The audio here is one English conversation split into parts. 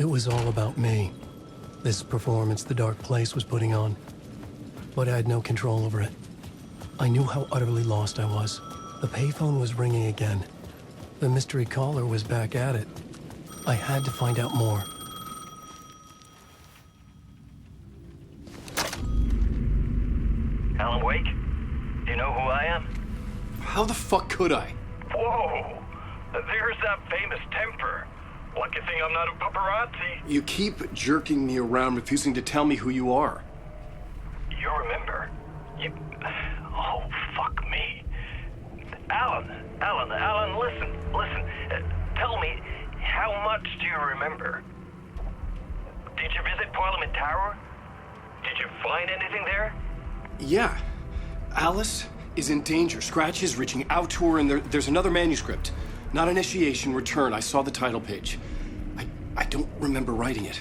It was all about me. This performance the dark place was putting on. But I had no control over it. I knew how utterly lost I was. The payphone was ringing again. The mystery caller was back at it. I had to find out more. Alan Wake? Do you know who I am? How the fuck could I? Whoa! There's that famous temper. Lucky thing I'm not a paparazzi. You keep jerking me around, refusing to tell me who you are. You remember? Oh, fuck me. Alan, listen. Tell me, how much do you remember? Did you visit Parliament Tower? Did you find anything there? Yeah. Alice is in danger. Scratch is reaching out to her, and there's another manuscript. Not initiation, return. I saw the title page. I don't remember writing it.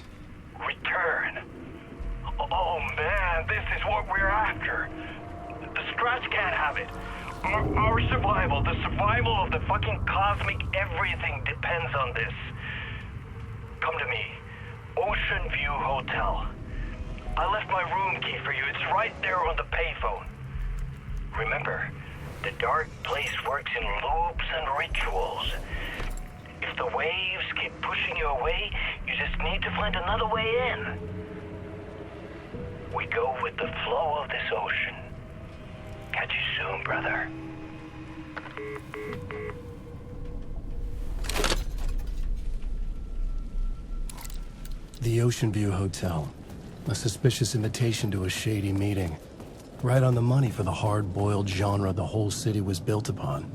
Return? Oh, man, this is what we're after. The Scratch can't have it. Our survival, the survival of the fucking cosmic everything depends on this. Come to me. Ocean View Hotel. I left my room key for you. It's right there on the payphone. Remember, the dark place works in loops and rituals. If the waves keep pushing you away, you just need to find another way in. We go with the flow of this ocean. Catch you soon, brother. The Ocean View Hotel. A suspicious invitation to a shady meeting. Right on the money for the hard-boiled genre the whole city was built upon.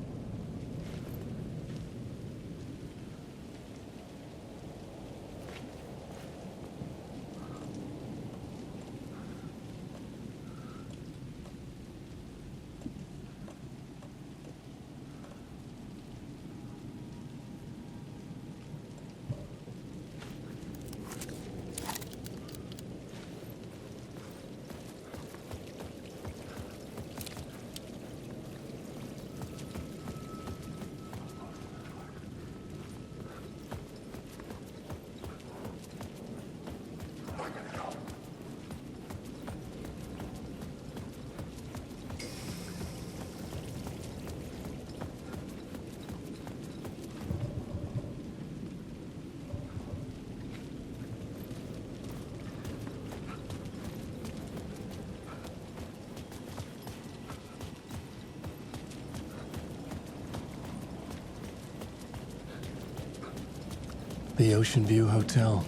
The Ocean View Hotel.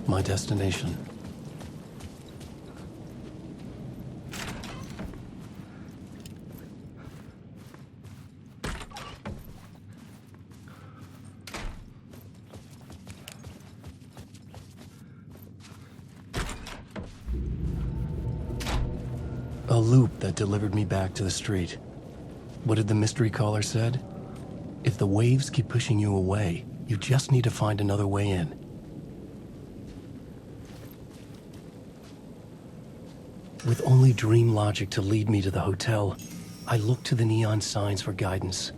My destination. A loop that delivered me back to the street. What did the mystery caller said? If the waves keep pushing you away, you just need to find another way in. With only dream logic to lead me to the hotel, I looked to the neon signs for guidance.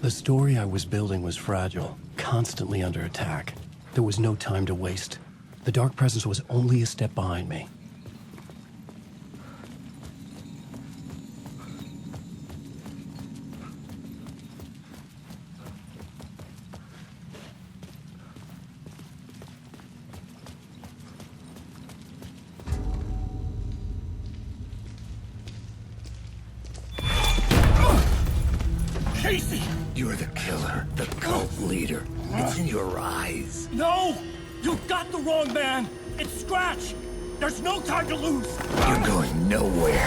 The story I was building was fragile, constantly under attack. There was no time to waste. The dark presence was only a step behind me. Casey! You're the killer, the cult leader. It's in your eyes. No! You got the wrong man! It's Scratch! There's no time to lose! You're going nowhere.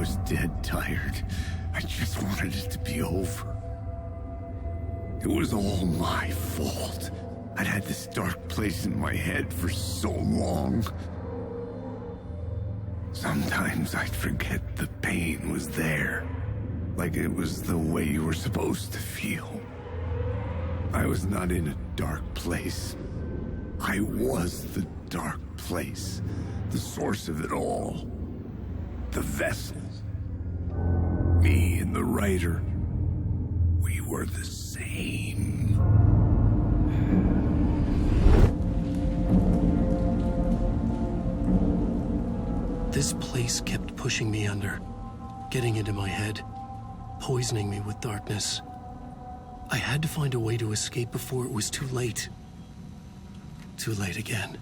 was dead tired. I just wanted it to be over. It was all my fault. I'd had this dark place in my head for so long. Sometimes I'd forget the pain was there. Like it was the way you were supposed to feel. I was not in a dark place. I was the dark place. The source of it all. The vessel. Me and the writer. We were the same. This place kept pushing me under, getting into my head, poisoning me with darkness. I had to find a way to escape before it was too late. Too late again.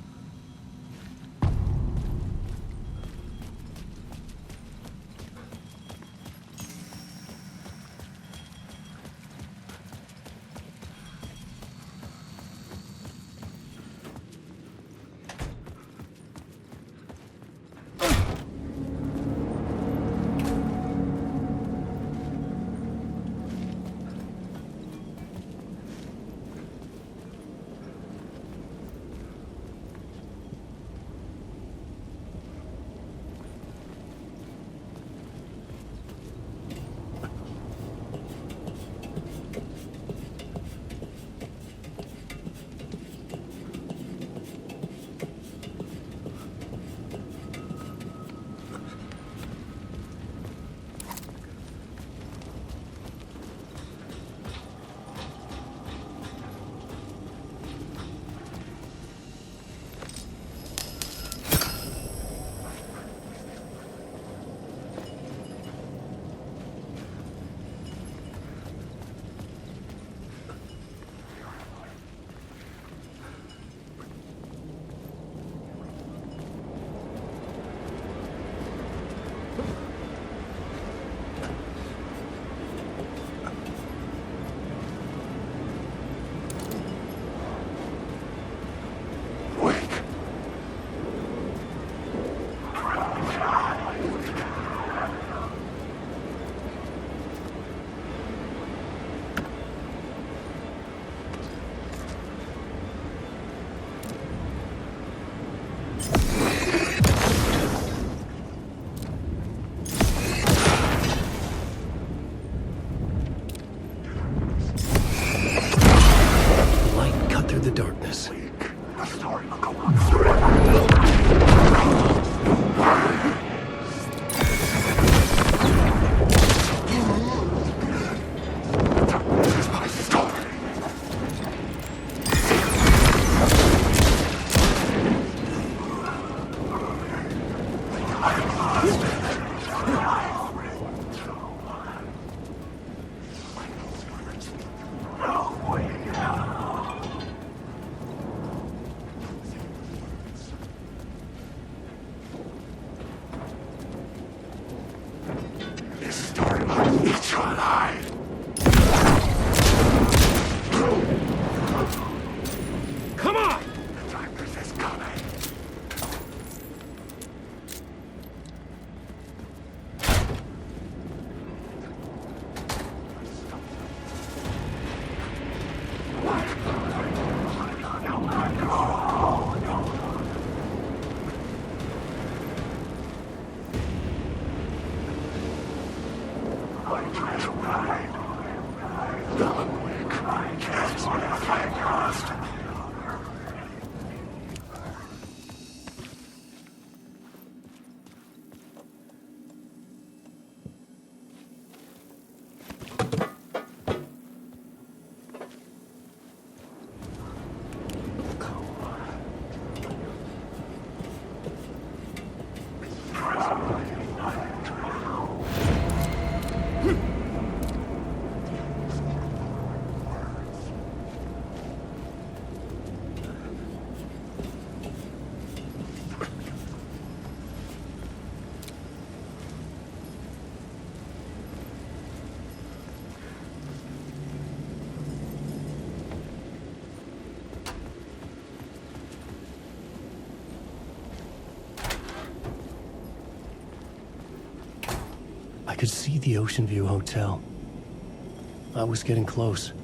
I could see the Ocean View Hotel. I was getting close.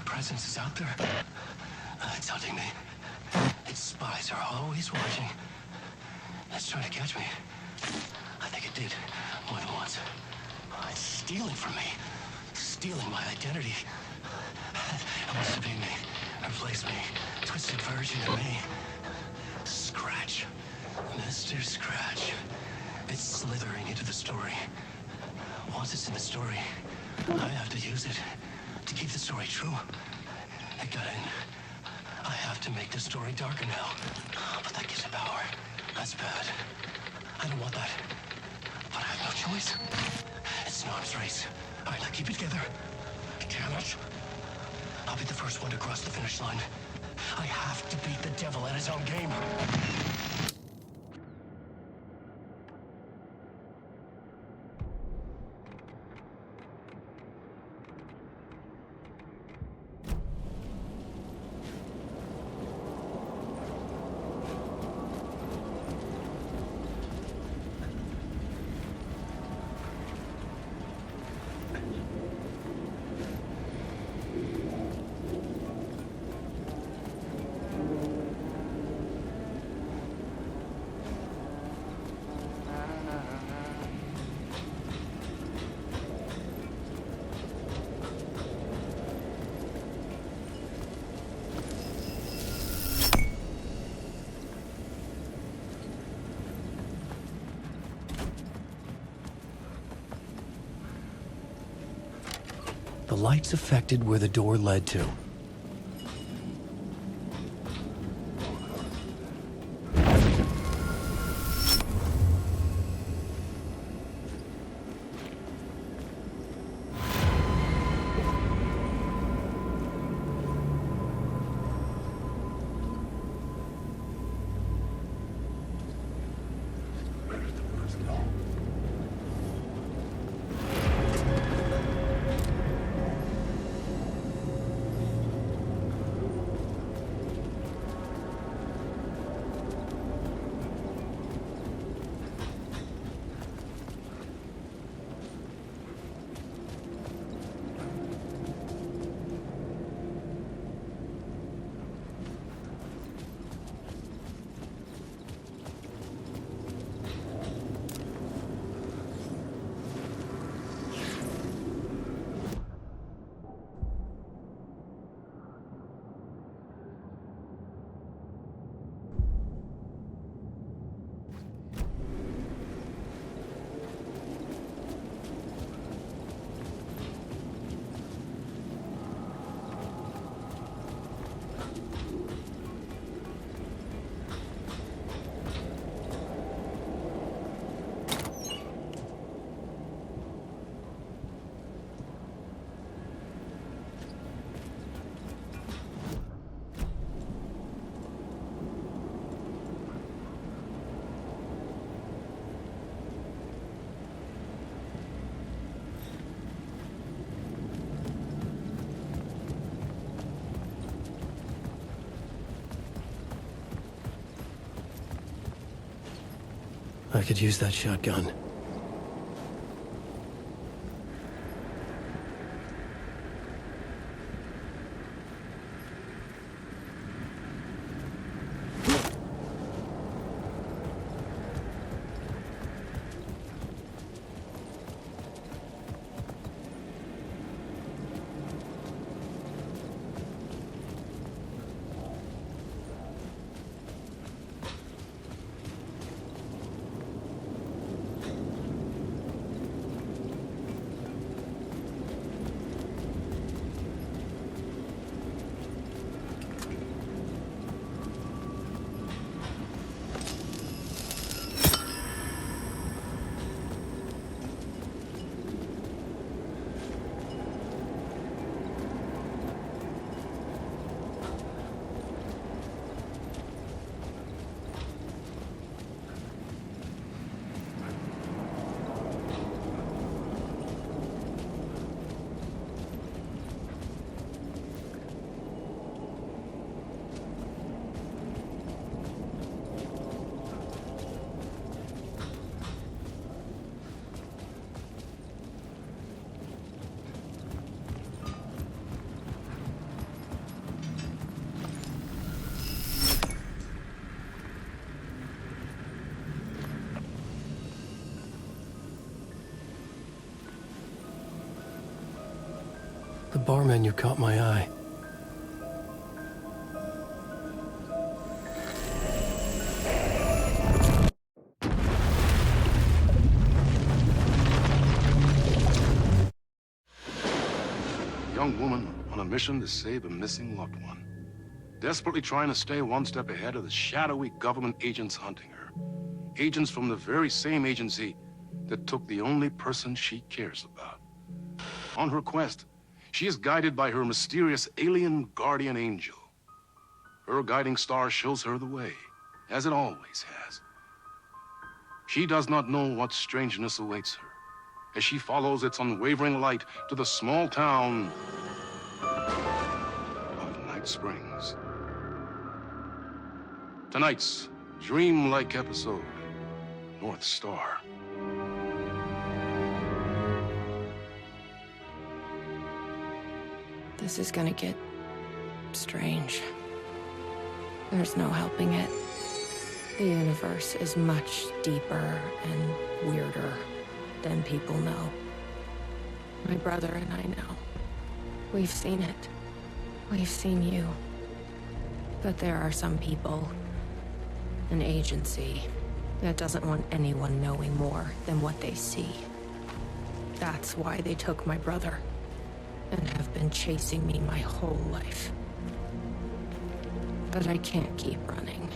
Presence is out there. It's hunting me. Its spies are always watching. It's trying to catch me. I think it did more than once. It's stealing from me. Stealing my identity. It wants to be me. Replace me. Twisted version of me. Scratch. Mr. Scratch. It's slithering into the story. Once it's in the story, I have to use it to keep the story true. It got in. I have to make the story darker now. But that gives it power. That's bad. I don't want that. But I have no choice. It's an arms race. All right, now keep it together. Damn it. I'll be the first one to cross the finish line. I have to beat the devil at his own game. The lights affected where the door led to. I could use that shotgun. bar menu caught my eye. Young woman on a mission to save a missing loved one. Desperately trying to stay one step ahead of the shadowy government agents hunting her. Agents from the very same agency that took the only person she cares about. On her quest, she is guided by her mysterious alien guardian angel. Her guiding star shows her the way, as it always has. She does not know what strangeness awaits her as she follows its unwavering light to the small town of Night Springs. Tonight's dreamlike episode, North Star. This is gonna get strange. There's no helping it. The universe is much deeper and weirder than people know. My brother and I know. We've seen it. We've seen you. But there are some people, an agency, that doesn't want anyone knowing more than what they see. That's why they took my brother and have been chasing me my whole life. But I can't keep running.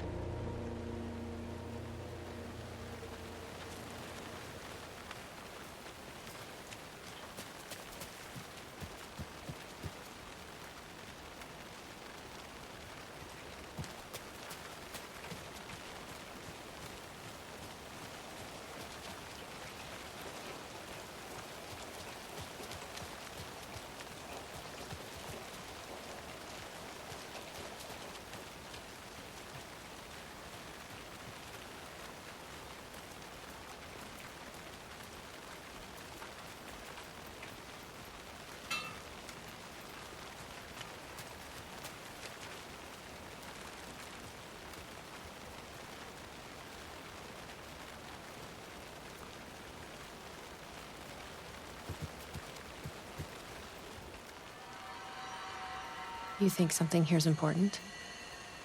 You think something here's important?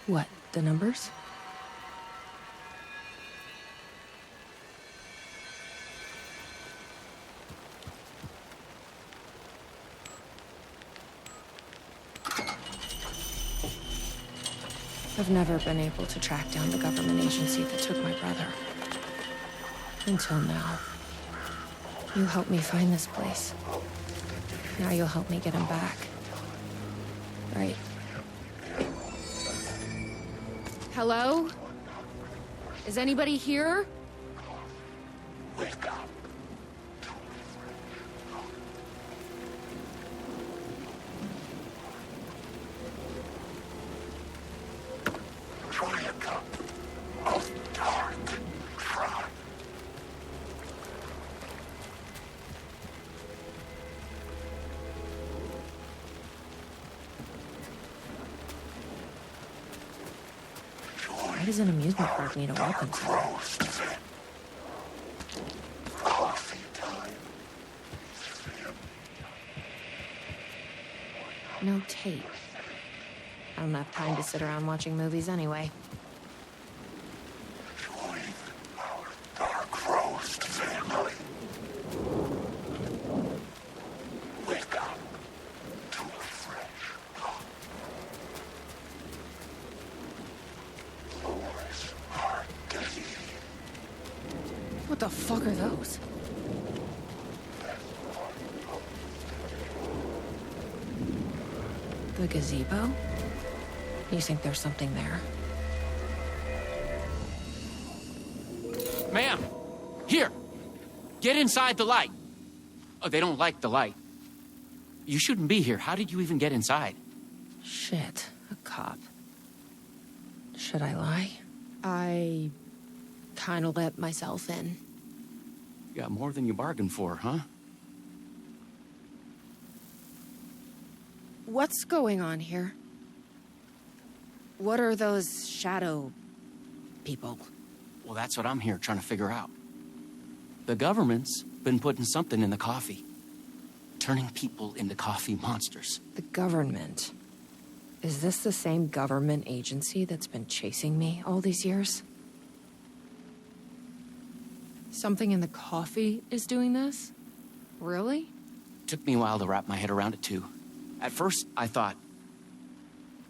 What, the numbers? I've never been able to track down the government agency that took my brother. Until now. You helped me find this place. Now you'll help me get him back. Right. Hello? Is anybody here? Why does an amusement park need a welcome center? No tape. I don't have time to sit around watching movies anyway. Join our dark roast family. Wake up to a fresh thought. Floors are dirty. What the fuck are those? The gazebo? You think there's something there? Ma'am! Here! Get inside the light! Oh, they don't like the light. You shouldn't be here. How did you even get inside? Shit, a cop. Should I lie? I kinda let myself in. You got more than you bargained for, huh? What's going on here? What are those shadow people? Well, that's what I'm here trying to figure out. The government's been putting something in the coffee. turning people into coffee monsters. The government. Is this the same government agency that's been chasing me all these years? Something in the coffee is doing this? Really? Took me a while to wrap my head around it, too. At first, I thought...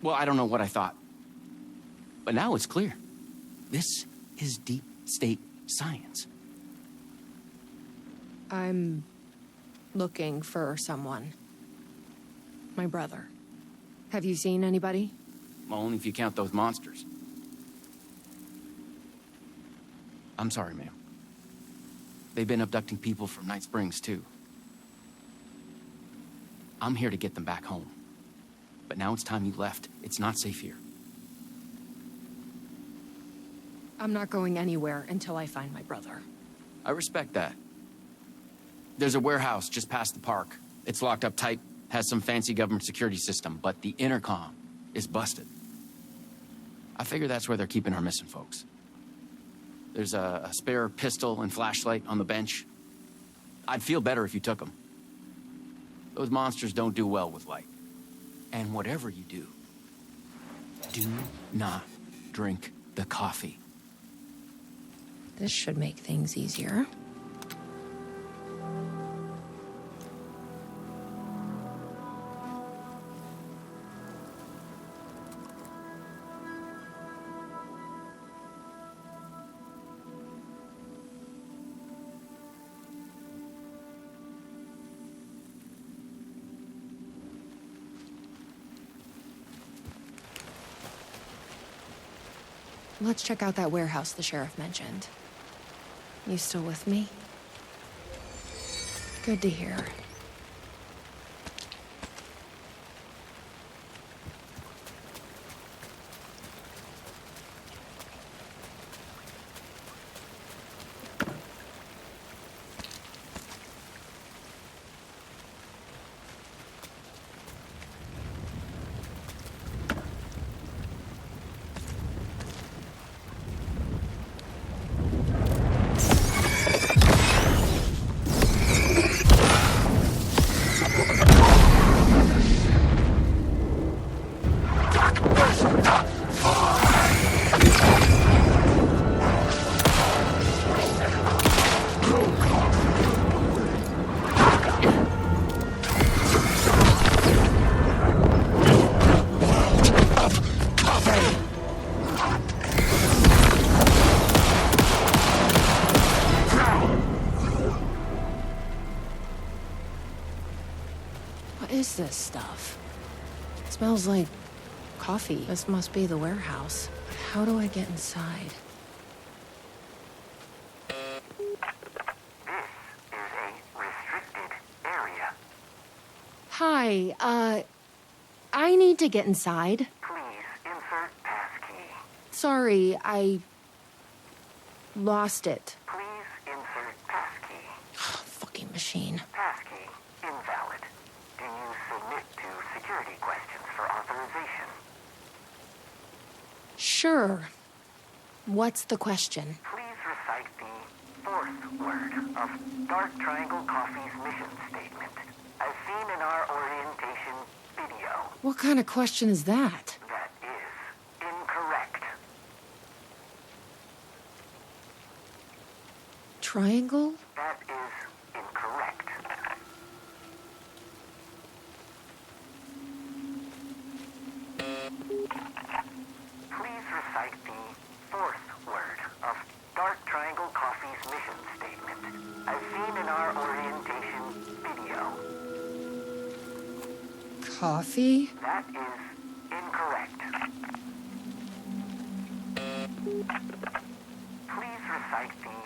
Well, I don't know what I thought. But now it's clear. This is deep state science. I'm looking for someone. My brother. Have you seen anybody? Well, only if you count those monsters. I'm sorry, ma'am. They've been abducting people from Night Springs, too. I'm here to get them back home. But now it's time you left. It's not safe here. I'm not going anywhere until I find my brother. I respect that. There's a warehouse just past the park. It's locked up tight, has some fancy government security system, but the intercom is busted. I figure that's where they're keeping our missing folks. There's a spare pistol and flashlight on the bench. I'd feel better if you took them. Those monsters don't do well with light. And whatever you do not drink the coffee. This should make things easier. Let's check out that warehouse the sheriff mentioned. You still with me? Good to hear. What is this stuff? It smells like coffee. This must be the warehouse. But how do I get inside? This is a restricted area. Hi, I need to get inside. Please insert passkey. Sorry, I lost it. Please insert passkey. Fucking machine. Passkey invalid. Do you submit to security questions for authorization? Sure. What's the question? Please recite the fourth word of Dark Triangle Coffee's mission statement, as seen in our orientation video. What kind of question is that? That is incorrect. Triangle? That is incorrect. Please recite the fourth word of Dark Triangle Coffee's mission statement, as seen in our orientation video. Coffee? That is incorrect. Please recite the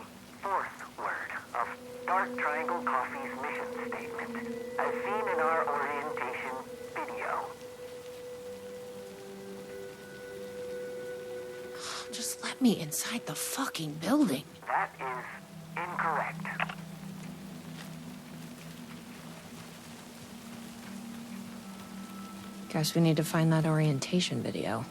fourth word of Dark Triangle Coffee's mission statement, as seen in our orientation video. Just let me inside the fucking building. That is incorrect. Guess we need to find that orientation video.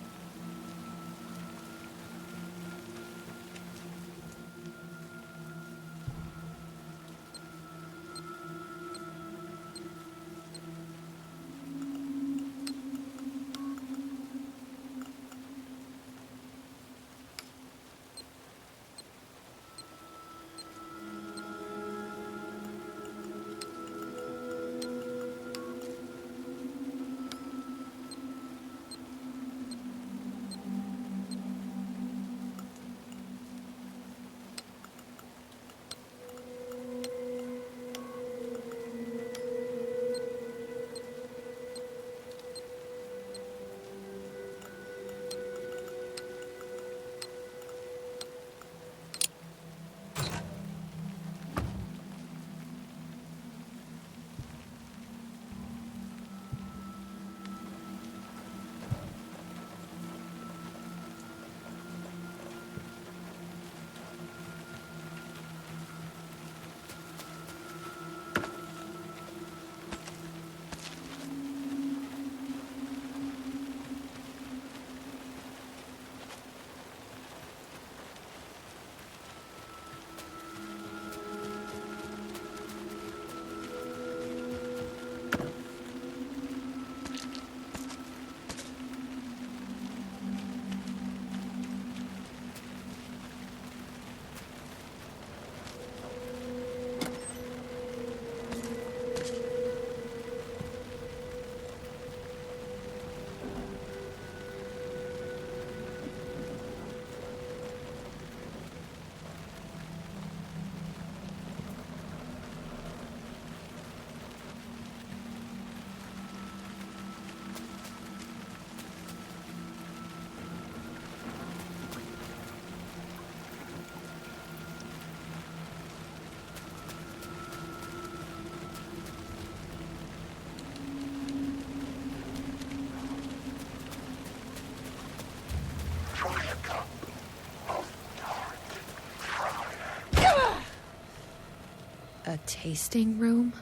A tasting room?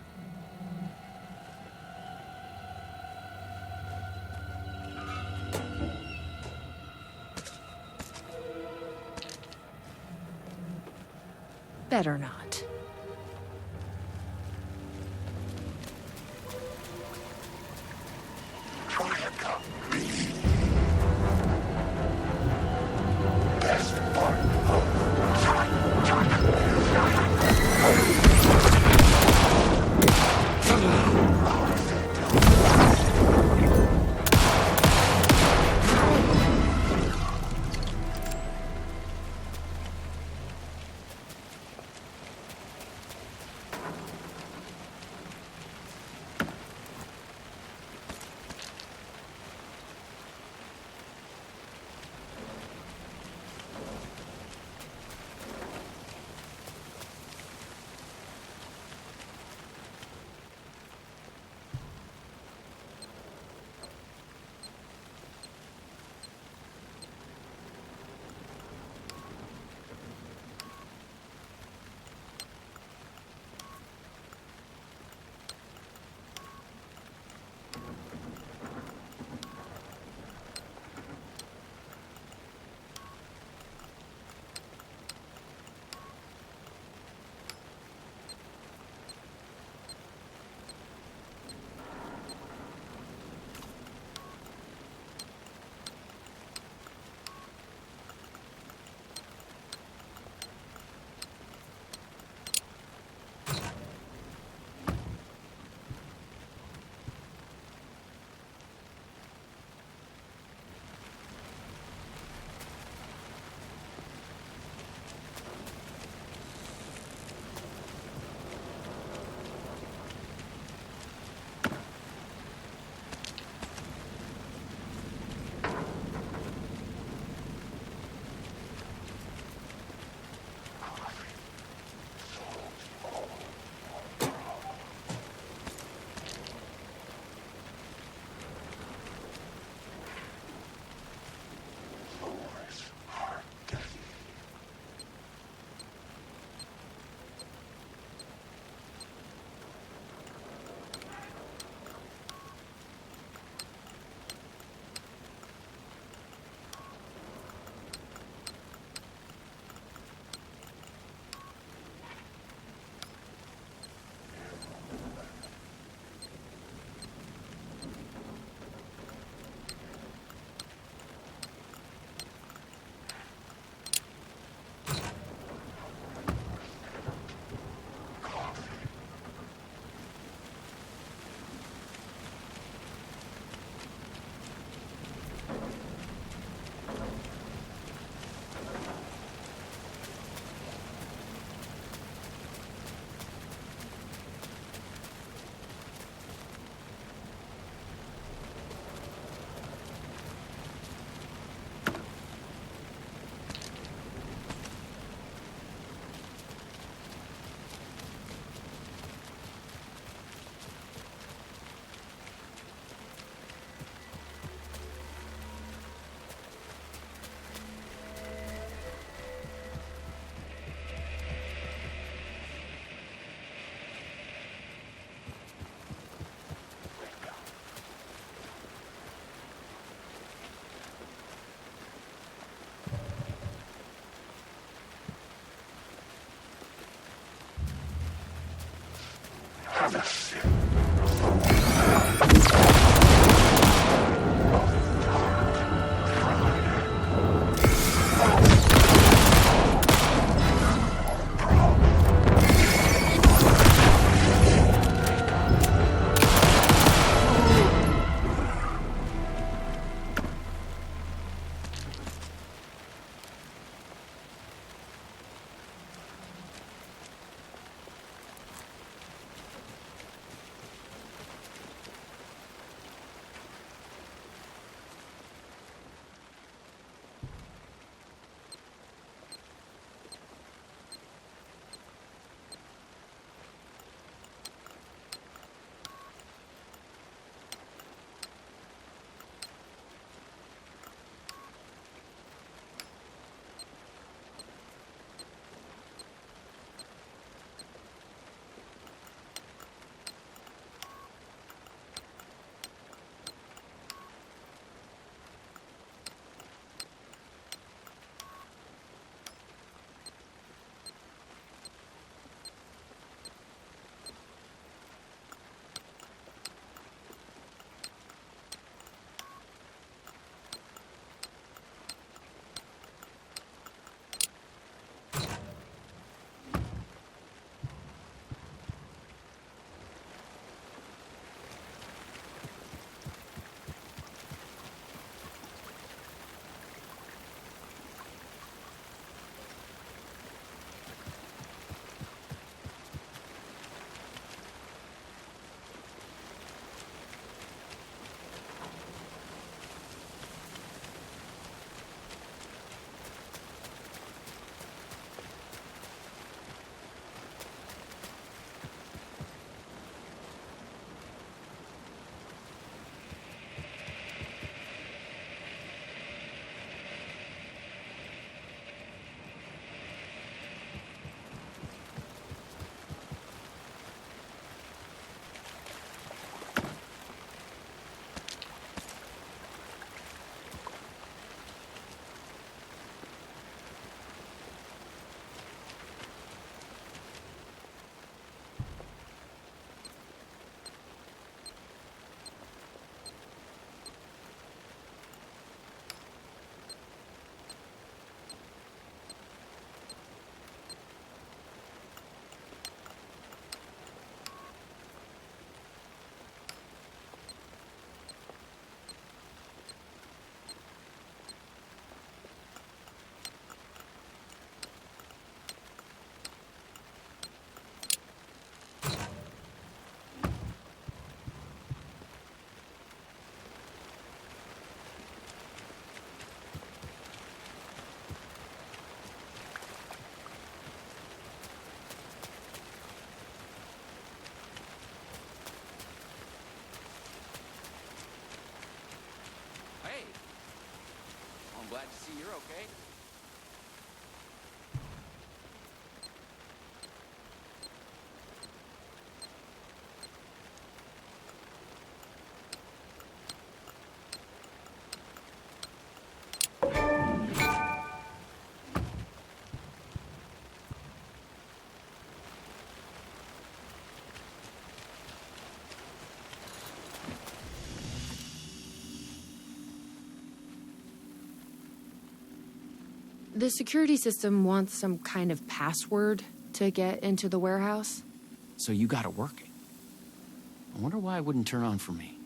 Better not. Glad to see you're okay. The security system wants some kind of password to get into the warehouse. So you got it working. I wonder why it wouldn't turn on for me.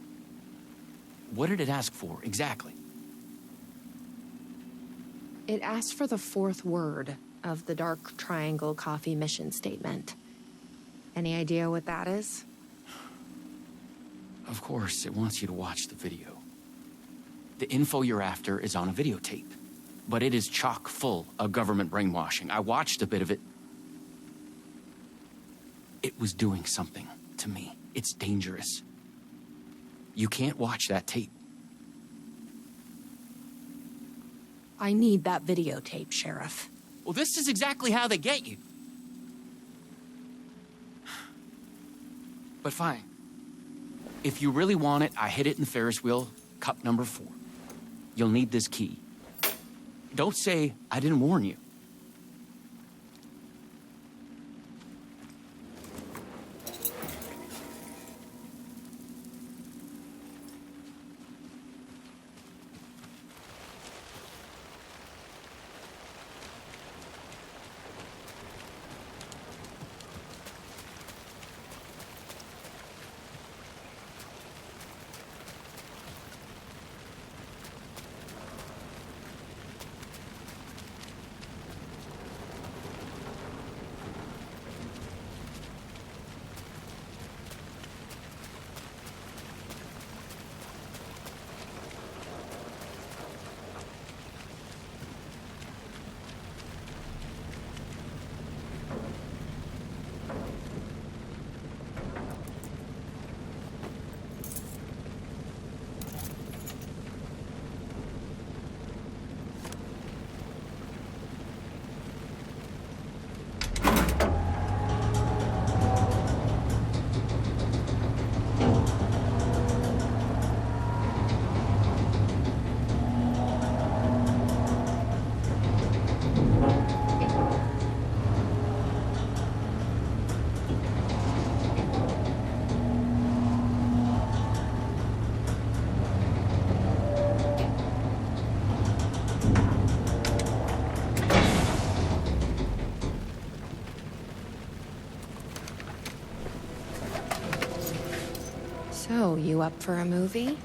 What did it ask for, exactly? It asked for the fourth word of the Dark Triangle Coffee mission statement. Any idea what that is? Of course, it wants you to watch the video. The info you're after is on a videotape, but it is chock full of government brainwashing. I watched a bit of it. It was doing something to me. It's dangerous. You can't watch that tape. I need that videotape, Sheriff. Well, this is exactly how they get you. But fine. If you really want it, I hid it in Ferris wheel, cup number 4. You'll need this key. Don't say I didn't warn you. So, you up for a movie?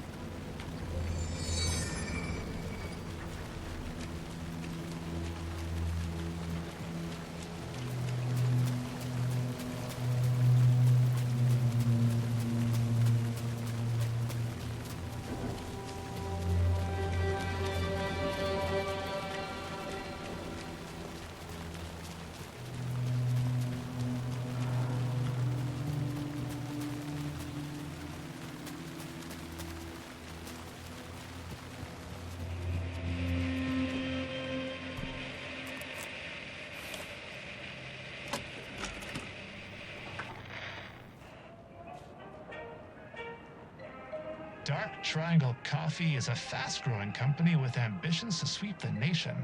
Dark Triangle Coffee is a fast-growing company with ambitions to sweep the nation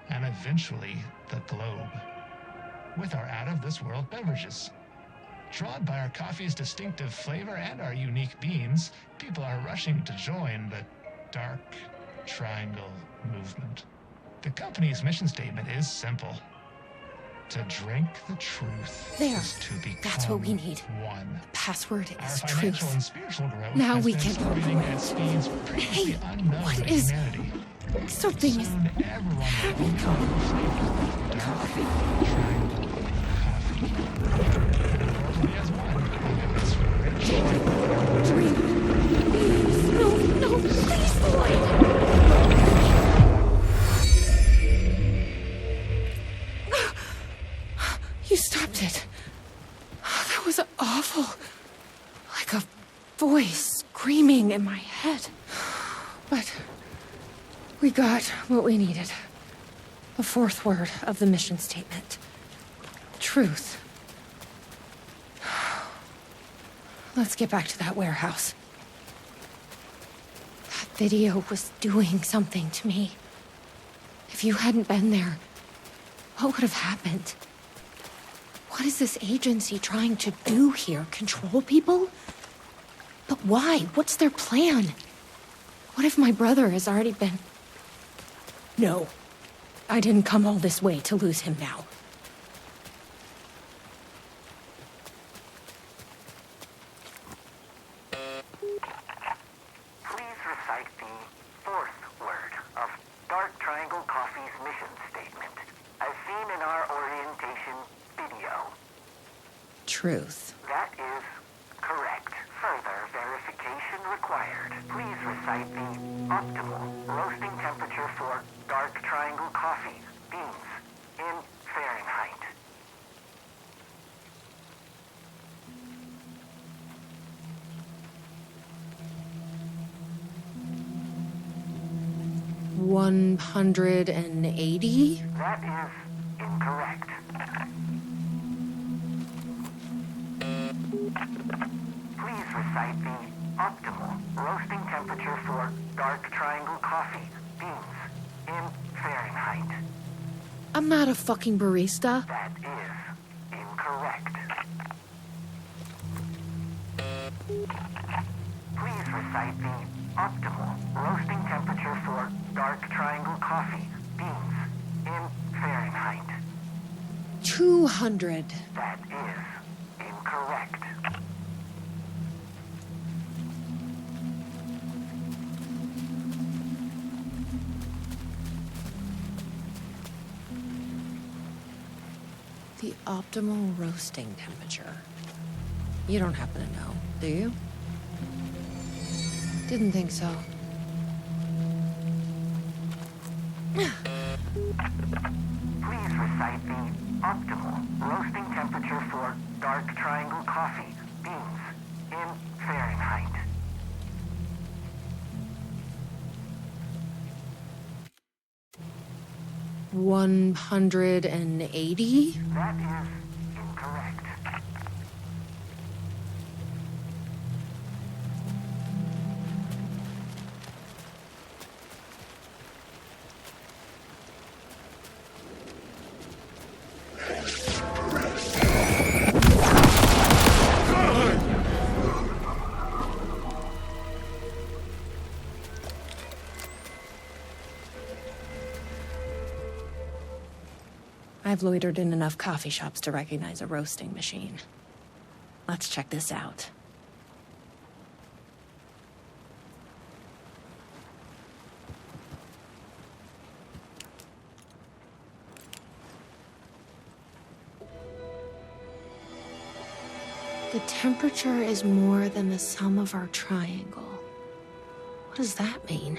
and eventually the globe with our out-of-this-world beverages. Drawn by our coffee's distinctive flavor and our unique beans, people are rushing to join the Dark Triangle movement. The company's mission statement is simple. To drink the truth There. is to become That's what we need. one. The password Our is financial truth. and spiritual growth Now has we been can accelerating operate. at speeds previously Hey, unknown what to is humanity. something is Soon everyone will be known for coffee? Triangle Coffee. World will be as one in this rich Dream. Please, no, please, Lloyd. You stopped it. That was awful. Like a voice screaming in my head. But We got what we needed. The fourth word of the mission statement. Truth. Let's get back to that warehouse. That video was doing something to me. If you hadn't been there, what would have happened? What is this agency trying to do here? Control people? But why? What's their plan? What if my brother has already been... No. I didn't come all this way to lose him now. Please recite the fourth word of Dark Triangle Coffee's mission statement, as seen in our orientation video. Truth. That is correct. Further verification required. Please recite the optimal roasting temperature for Dark Triangle Coffee beans in Fahrenheit. $180? That is incorrect. Please recite the optimal roasting temperature for Dark Triangle Coffee beans in Fahrenheit. I'm not a fucking barista. That is incorrect. Please recite the optimal roasting temperature for Dark Triangle Coffee beans in Fahrenheit. 200. That is incorrect. The optimal roasting temperature. You don't happen to know, do you? Didn't think so. Please recite the optimal roasting temperature for Dark Triangle Coffee beans in Fahrenheit. $180? That is incorrect. I've loitered in enough coffee shops to recognize a roasting machine. Let's check this out. The temperature is more than the sum of our triangle. What does that mean?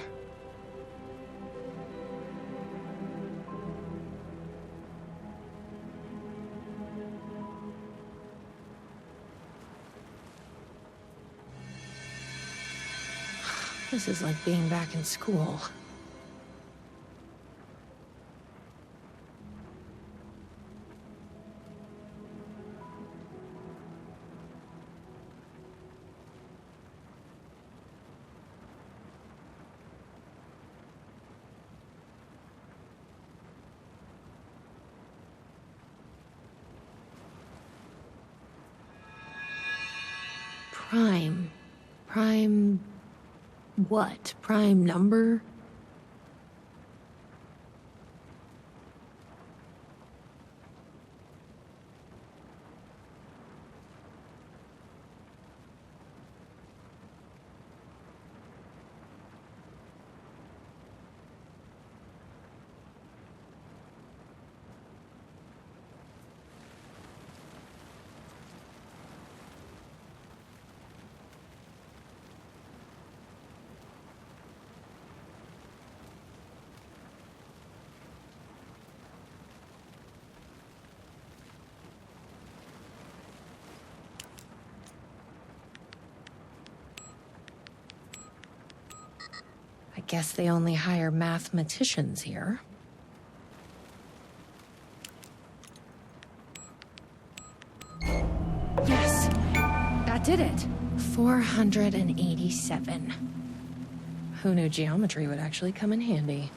This is like being back in school. Prime what? Prime number? I guess they only hire mathematicians here. Yes, that did it. 487. Who knew geometry would actually come in handy?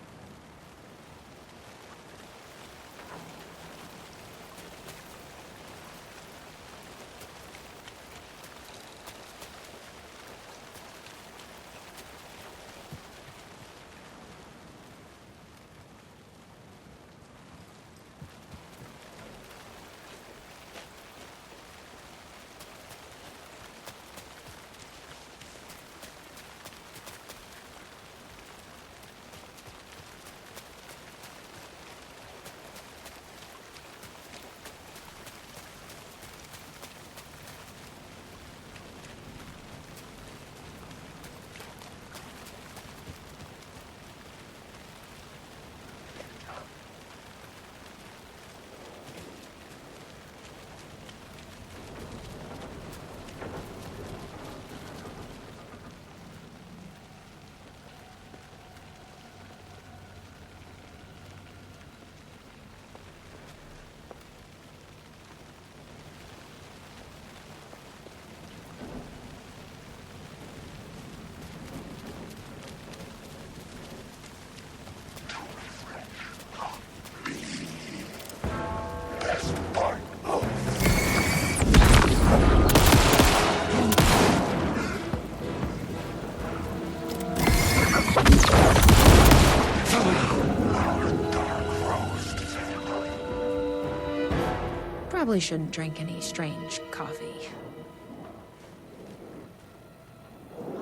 Probably shouldn't drink any strange coffee.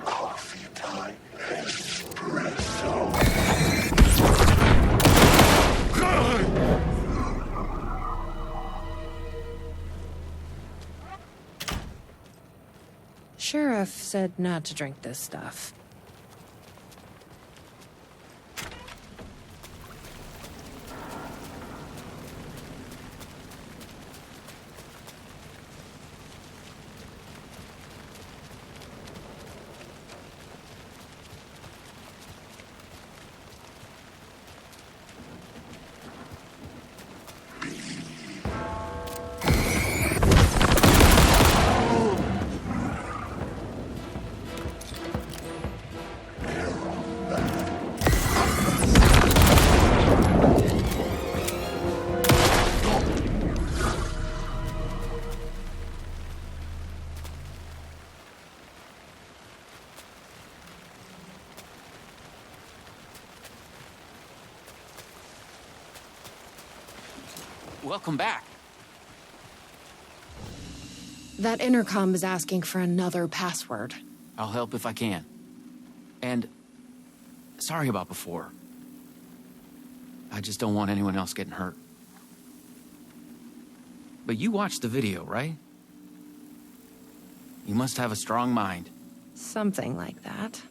Coffee time, espresso. Sheriff said not to drink this stuff. Welcome back. That intercom is asking for another password. I'll help if I can. And sorry about before. I just don't want anyone else getting hurt. But you watched the video, right? You must have a strong mind. Something like that.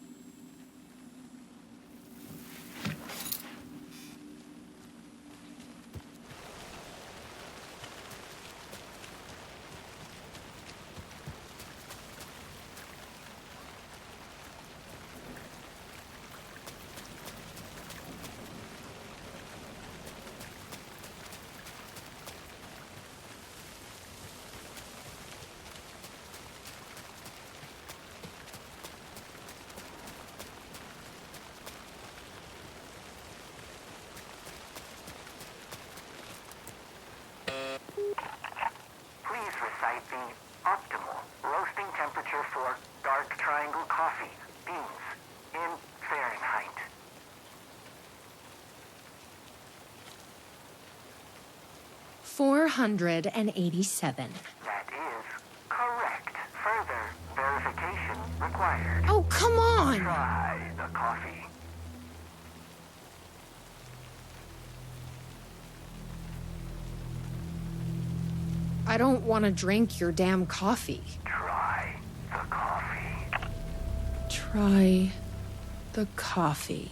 Please recite the optimal roasting temperature for dark triangle coffee beans in Fahrenheit. $487. That is correct. Further verification required. Oh, come on! Try the coffee. I don't want to drink your damn coffee. Try the coffee. Try the coffee.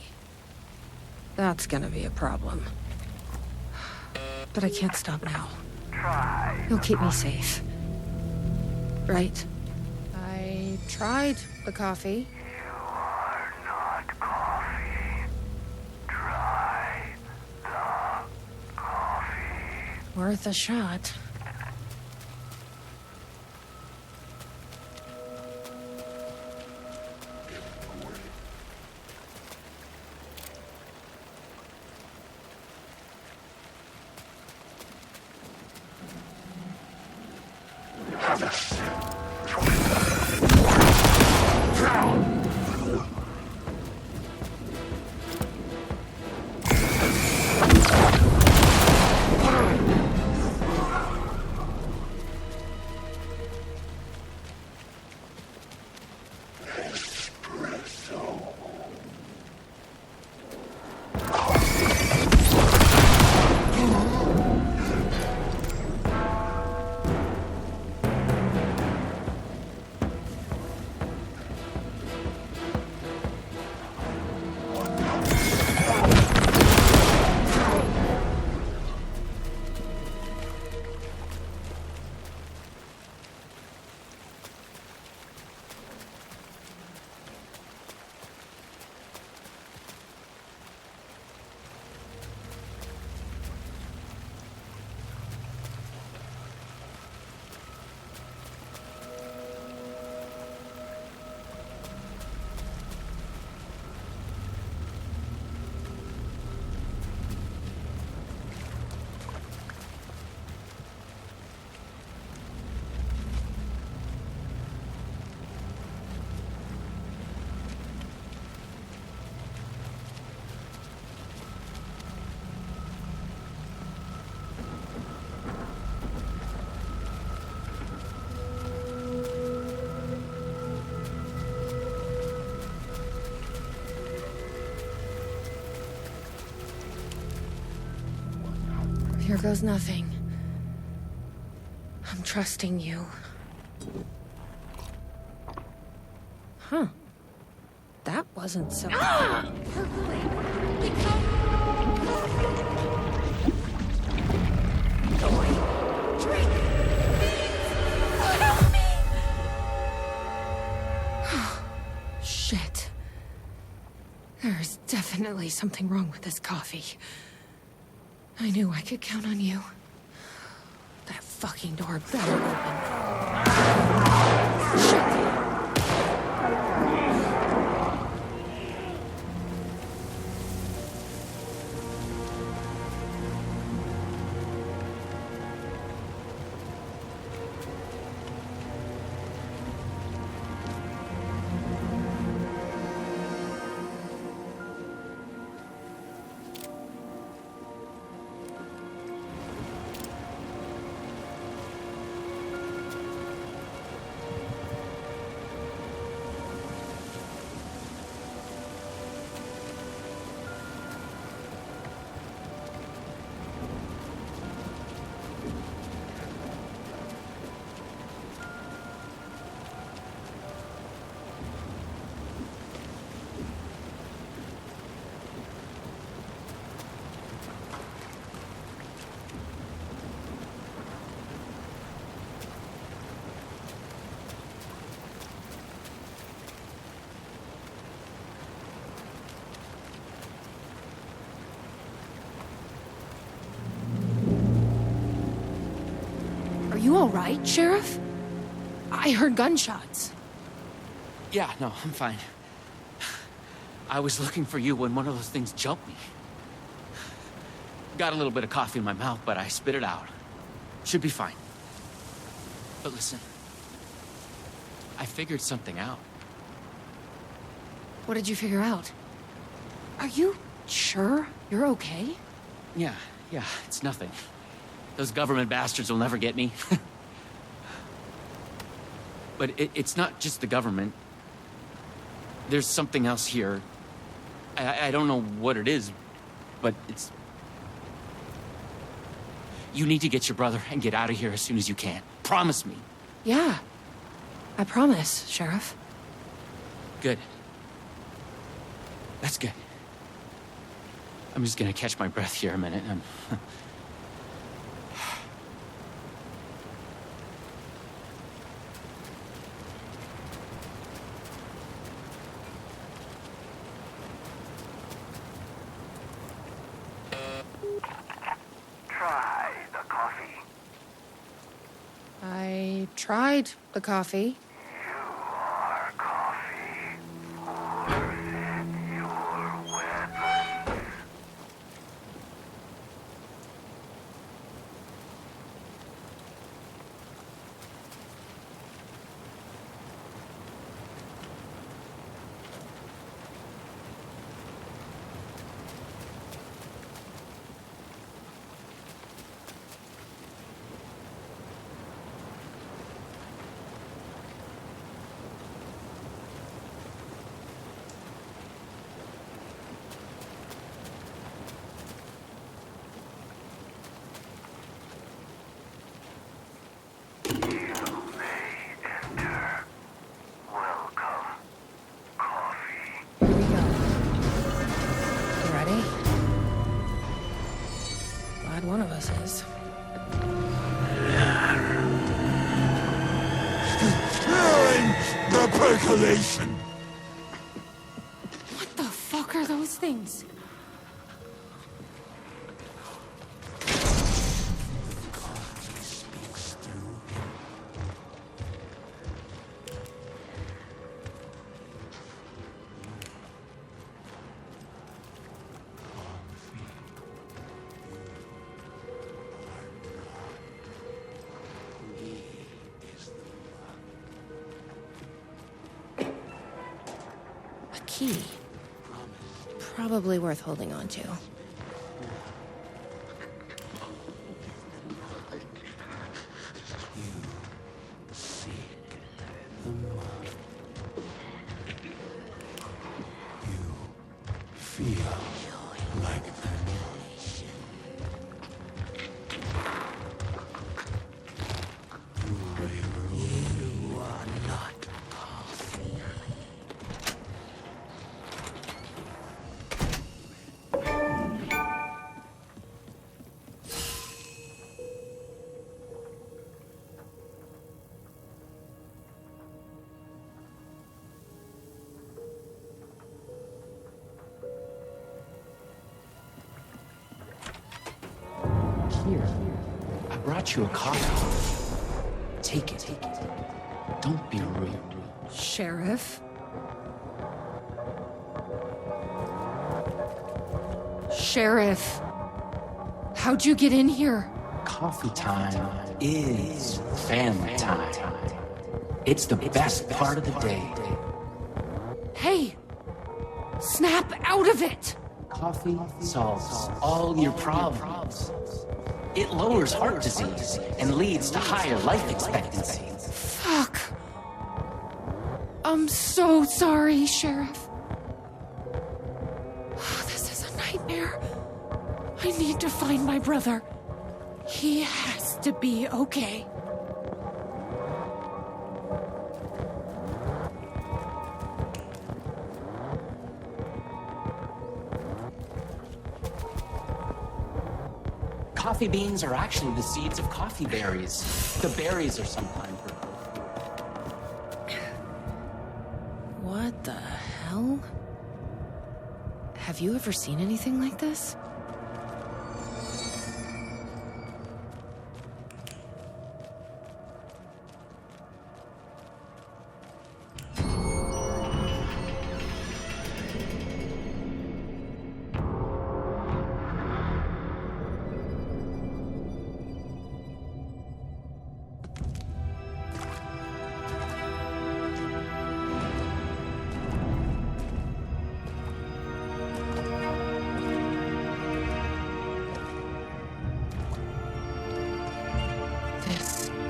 That's gonna be a problem. But I can't stop now. Try. You'll keep me safe. Right? I tried the coffee. You are not coffee. Worth a shot. Here goes nothing. I'm trusting you. Huh. That wasn't so... Shit. There's definitely something wrong with this coffee. I knew I could count on you. That fucking door better open. Shit. Are you all right, Sheriff? I heard gunshots. Yeah, no, I'm fine. I was looking for you when one of those things jumped me. Got a little bit of coffee in my mouth, but I spit it out. Should be fine. But listen, I figured something out. What did you figure out? Are you sure you're okay? Yeah, it's nothing. Those government bastards will never get me. But it's not just the government. There's something else here. I don't know what it is, but it's... You need to get your brother and get out of here as soon as you can. Promise me. Yeah. I promise, Sheriff. Good. That's good. I'm just gonna catch my breath here a minute. Try the coffee. tried the coffee. You are coffee. Or is it your weapons? One of us is. The percolation! What the fuck are those things? Key. Probably worth holding on to. Here, I brought you a coffee. Take it. Don't be rude. Sheriff? Sheriff! How'd you get in here? Coffee time is family time. It's the best part of the day. Hey! Snap out of it! Coffee solves all your problems. It lowers heart disease and leads to higher life expectancy. Fuck. I'm so sorry, Sheriff. This is a nightmare. I need to find my brother. He has to be okay. Coffee beans are actually the seeds of coffee berries. The berries are sometimes purple. What the hell? Have you ever seen anything like this?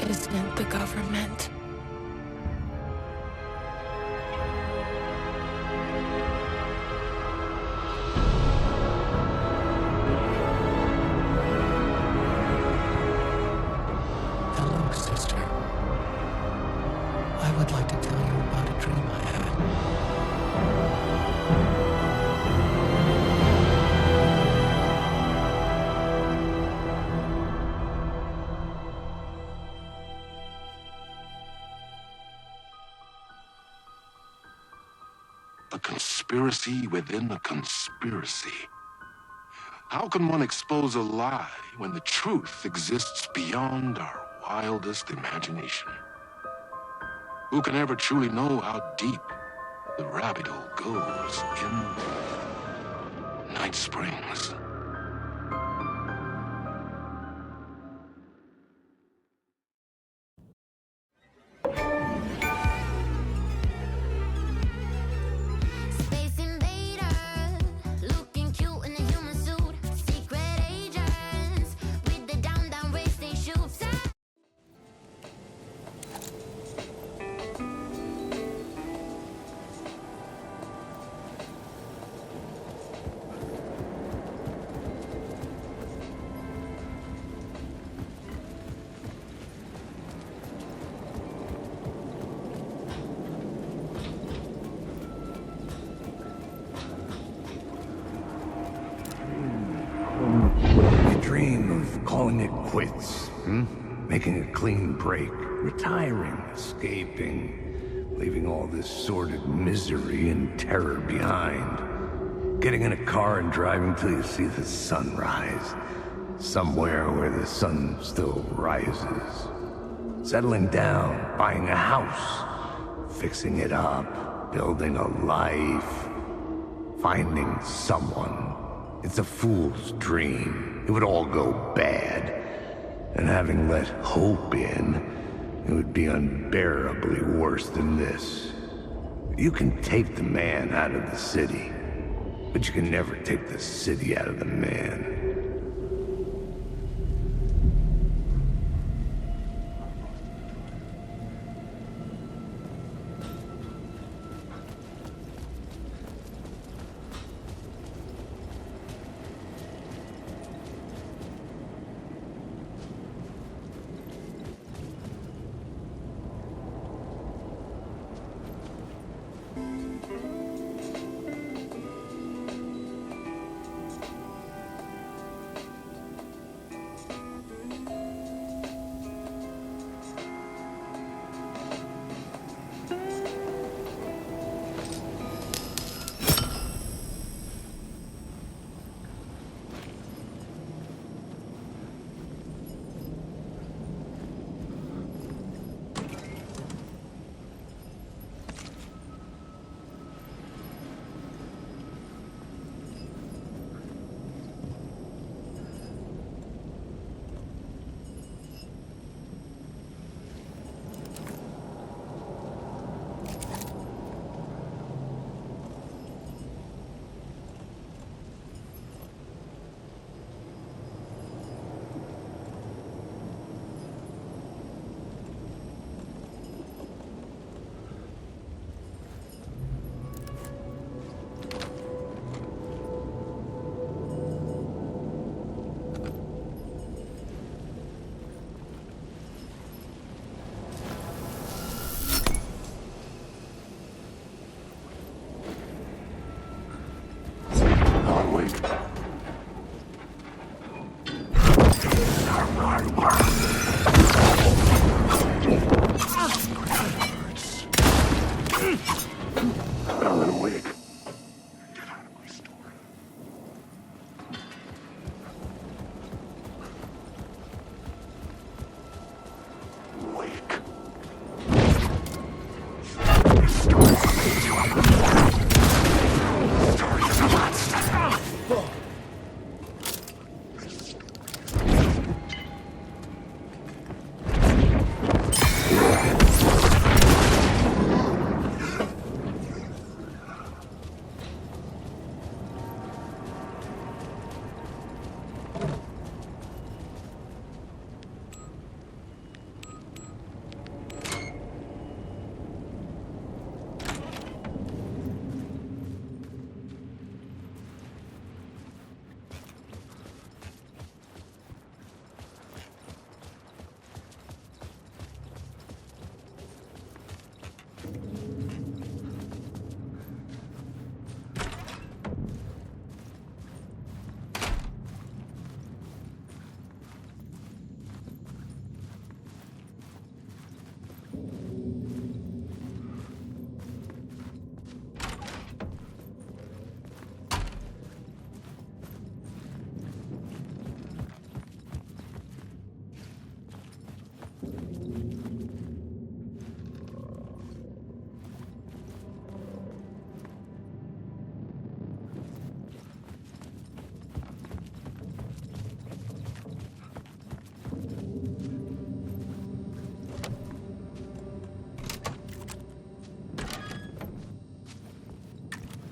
Isn't the government? Hello, sister. I would like to tell you about a dream I had. A conspiracy within a conspiracy. How can one expose a lie when the truth exists beyond our wildest imagination? Who can ever truly know how deep the rabbit hole goes in Night Springs? Space invader, looking cute in a human suit. Secret agents with the down race they shoot. You dream of calling it quits, making a clean break, retiring, escaping, leaving all this sordid misery and terror behind. Getting in a car and driving till you see the sun rise, somewhere where the sun still rises. Settling down, buying a house, fixing it up, building a life, finding someone. It's a fool's dream. It would all go bad. And having let hope in, it would be unbearably worse than this. You can take the man out of the city, but you can never take the city out of the man.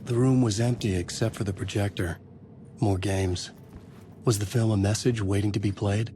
The room was empty except for the projector. More games. Was the film a message waiting to be played?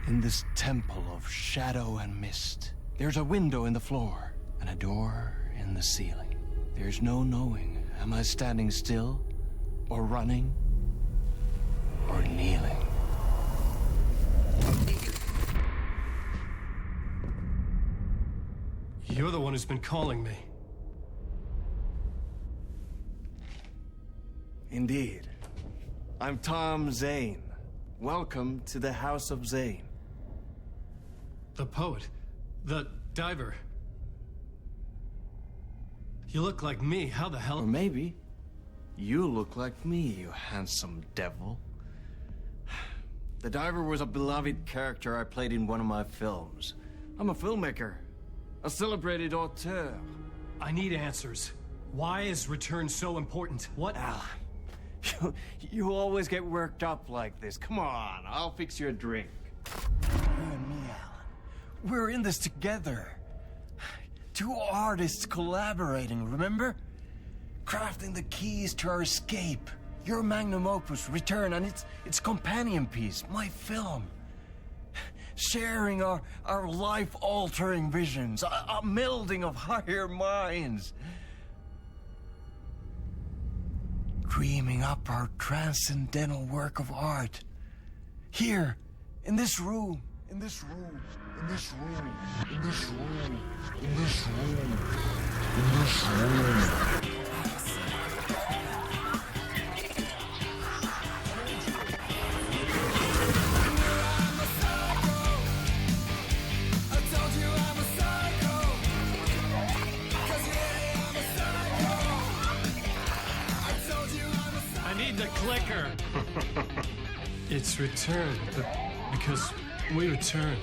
In this temple of shadow and mist, there's a window in the floor and a door in the ceiling. There's no knowing, am I standing still, or running, or kneeling? You're the one who's been calling me. Indeed. I'm Tom Zane. Welcome to the House of Zane. The poet. The diver. You look like me. How the hell? Or maybe you look like me, you handsome devil. The diver was a beloved character I played in one of my films. I'm a filmmaker, a celebrated auteur. I need answers. Why is Return so important? What? Alan, you always get worked up like this. Come on, I'll fix you a drink. You and me, Alan. We're in this together. Two artists collaborating, remember? Crafting the keys to our escape. Your magnum opus, Return, and its companion piece, my film. Sharing our life-altering visions, a melding of higher minds. Dreaming up our transcendental work of art. Here, in this room, in this room, in this room, in this room, in this room, in this room. I need the clicker. It's Return, but because we return.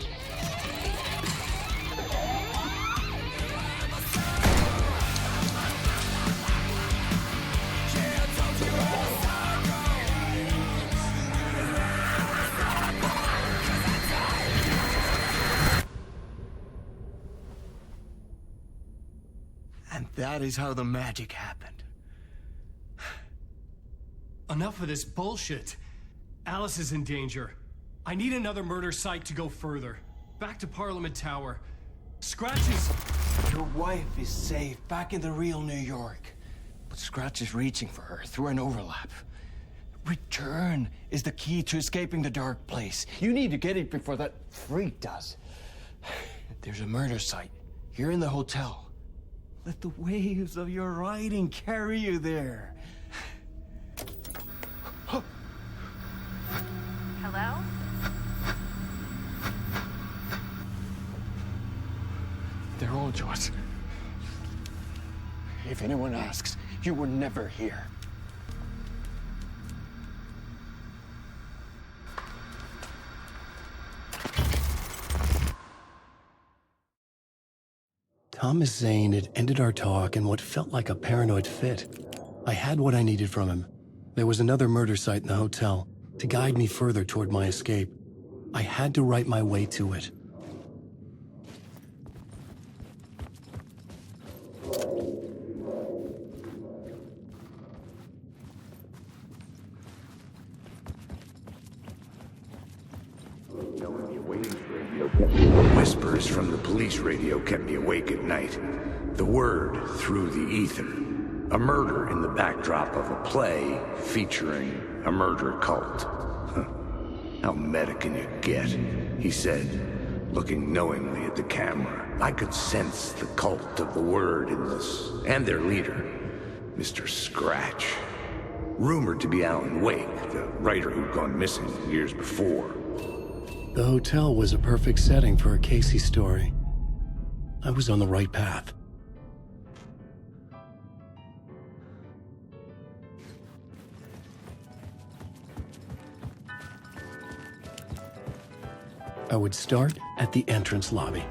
And that is how the magic happened. Enough of this bullshit. Alice is in danger. I need another murder site to go further. Back to Parliament Tower. Scratch is... Your wife is safe, back in the real New York. But Scratch is reaching for her through an overlap. Return is the key to escaping the dark place. You need to get it before that freak does. There's a murder site here in the hotel. Let the waves of your writing carry you there. Hello? They're all yours. If anyone asks, you were never here. Thomas Zane had ended our talk in what felt like a paranoid fit. I had what I needed from him. There was another murder site in the hotel to guide me further toward my escape. I had to write my way to it. chorus from the police radio kept me awake at night. The word through the ether. A murder in the backdrop of a play featuring a murder cult. How meta can you get? He said, looking knowingly at the camera. I could sense the cult of the word in this, and their leader, Mr. Scratch. Rumored to be Alan Wake, the writer who'd gone missing years before. The hotel was a perfect setting for a Casey story. I was on the right path. I would start at the entrance lobby.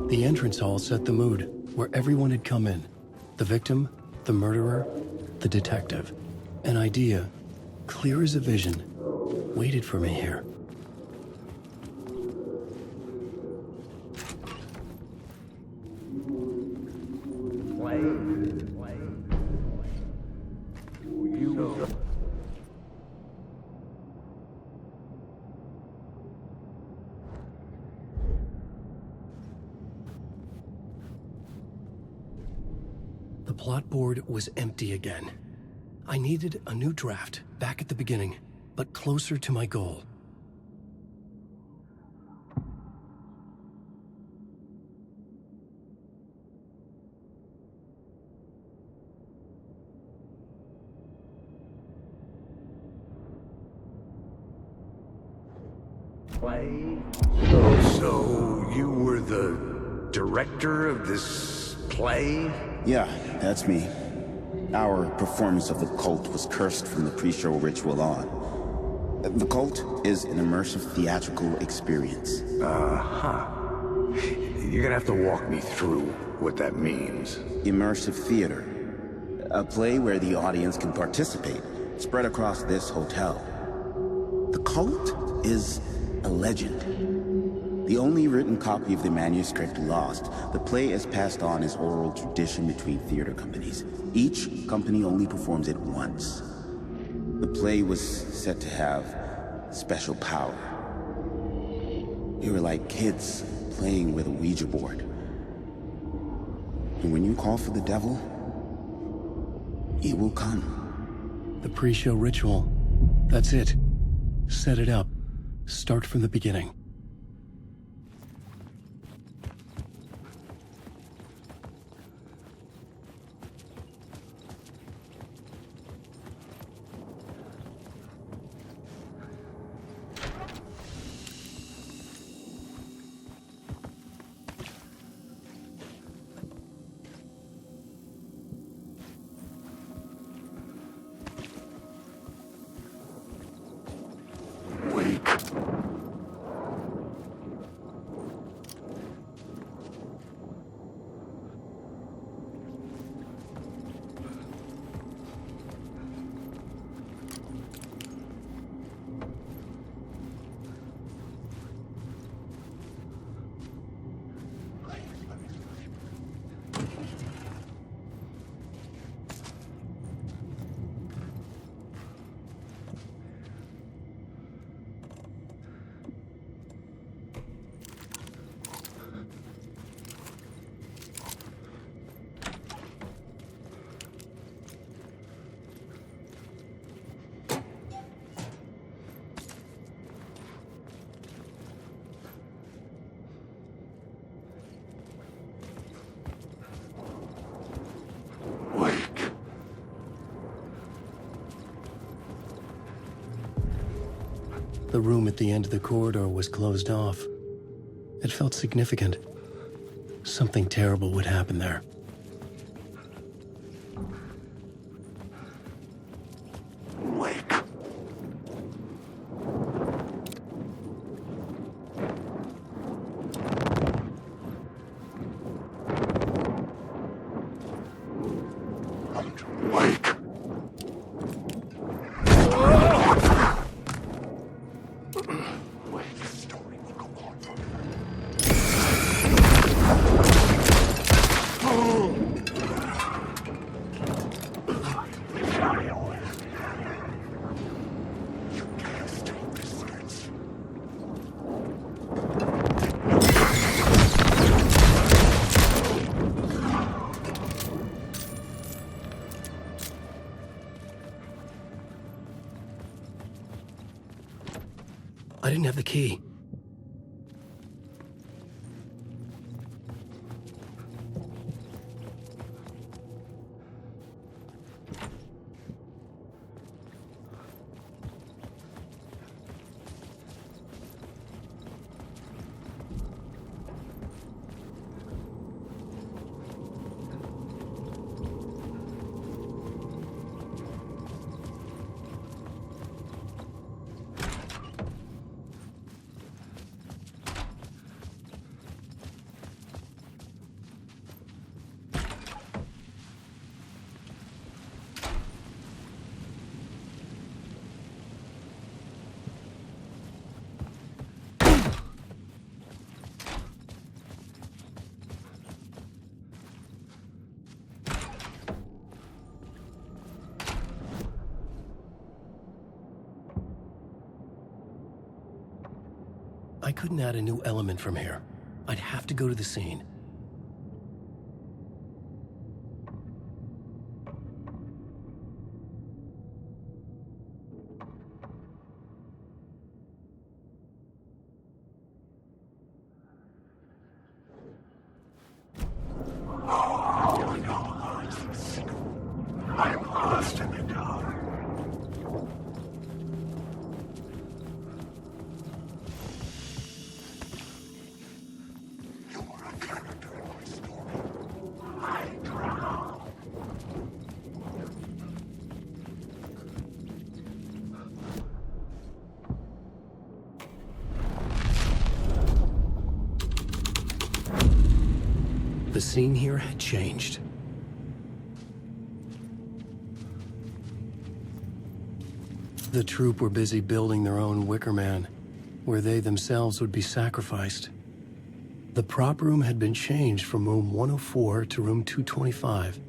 The entrance hall set the mood, where everyone had come in. The victim, the murderer, the detective. An idea, clear as a vision, waited for me here. The plot board was empty again. I needed a new draft, back at the beginning, but closer to my goal. So you were the director of this play? Yeah, that's me. Our performance of the cult was cursed from the pre-show ritual on. The cult is an immersive theatrical experience. Uh-huh. You're gonna have to walk me through what that means. Immersive theater. A play where the audience can participate, spread across this hotel. The cult is a legend. The only written copy of the manuscript lost, the play is passed on as oral tradition between theater companies. Each company only performs it once. The play was said to have special power. We were like kids playing with a Ouija board. And when you call for the devil, he will come. The pre-show ritual. That's it. Set it up. Start from the beginning. The room at the end of the corridor was closed off. It felt significant. Something terrible would happen there. I didn't have the key. I couldn't add a new element from here. I'd have to go to the scene. I'm lost in the dark. The scene here had changed. The troop were busy building their own Wicker Man, where they themselves would be sacrificed. The prop room had been changed from room 104 to room 225.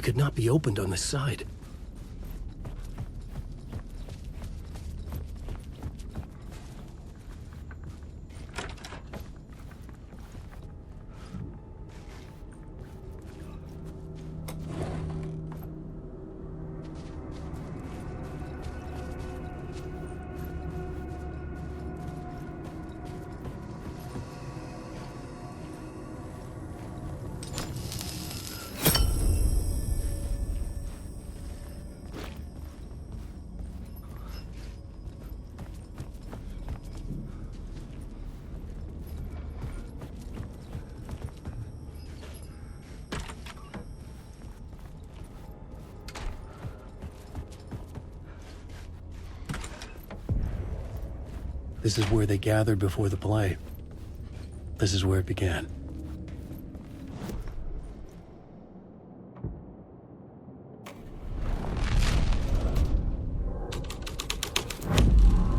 It could not be opened on this side. This is where they gathered before the play. This is where it began.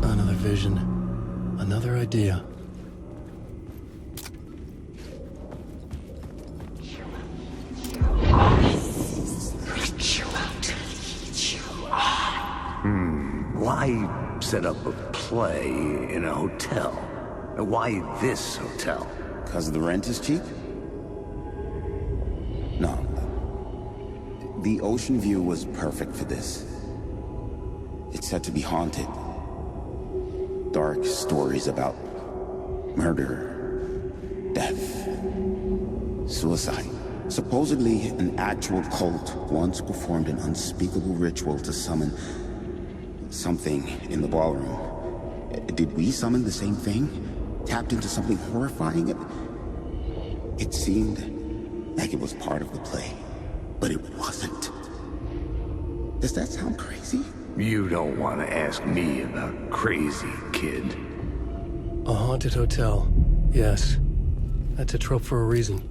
Another vision. Another idea. Why set up a play in a hotel? Why this hotel? Because the rent is cheap? No. The ocean view was perfect for this. It's said to be haunted. Dark stories about murder, death, suicide. Supposedly, an actual cult once performed an unspeakable ritual to summon something in the ballroom. Did we summon the same thing? Tapped into something horrifying? It seemed like it was part of the play, but it wasn't. Does that sound crazy? You don't want to ask me about crazy, kid. A haunted hotel. Yes. That's a trope for a reason.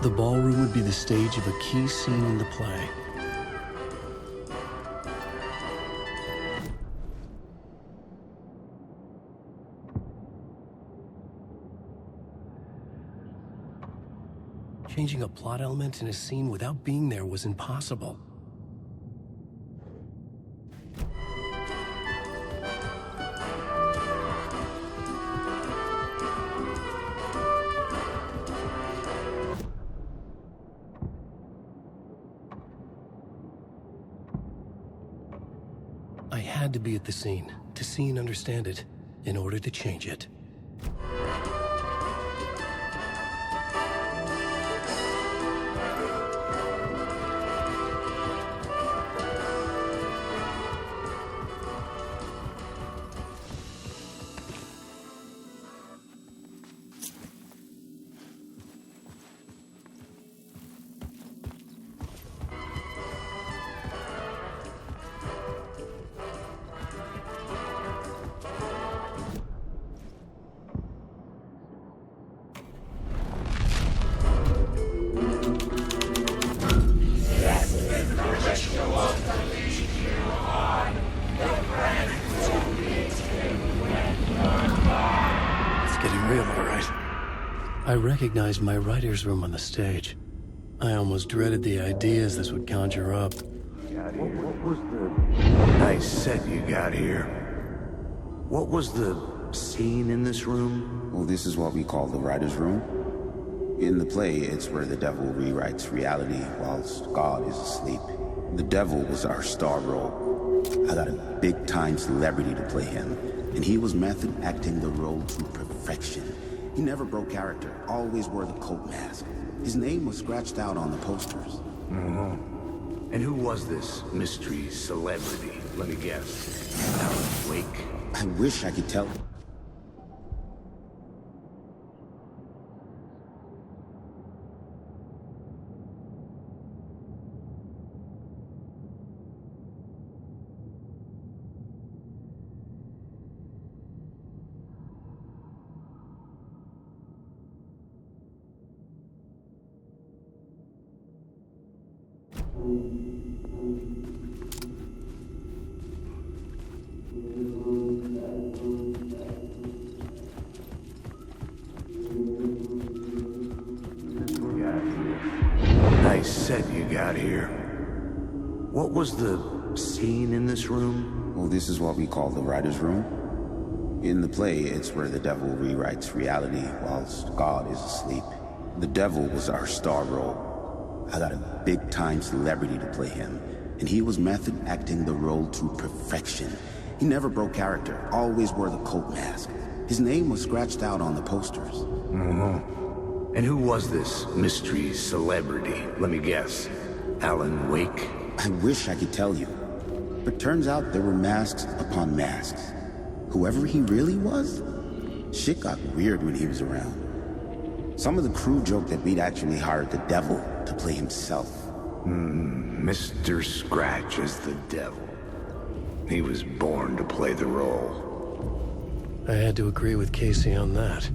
The ballroom would be the stage of a key scene in the play. Changing a plot element in a scene without being there was impossible. I had to be at the scene, to see and understand it, in order to change it. real, all right. I recognized my writer's room on the stage. I almost dreaded the ideas this would conjure up. What was the nice set you got here? What was the scene in this room? Well, this is what we call the writer's room. In the play, it's where the devil rewrites reality whilst God is asleep. The devil was our star role. I got a big-time celebrity to play him, and he was method acting the role to perfection. He never broke character, always wore the coat mask. His name was scratched out on the posters. And who was this mystery celebrity? Let me guess. Alan Wake? I wish I could tell. Nice set you got here. What was the scene in this room? Well, this is what we call the writer's room. In the play, it's where the devil rewrites reality whilst God is asleep. The devil was our star role. I got a big-time celebrity to play him, and he was method acting the role to perfection. He never broke character, always wore the coat mask. His name was scratched out on the posters. And who was this mystery celebrity? Let me guess. Alan Wake? I wish I could tell you, but turns out there were masks upon masks. Whoever he really was, shit got weird when he was around. Some of the crew joked that we'd actually hired the devil to play himself. Mr. Scratch as the devil. He was born to play the role. I had to agree with Casey on that.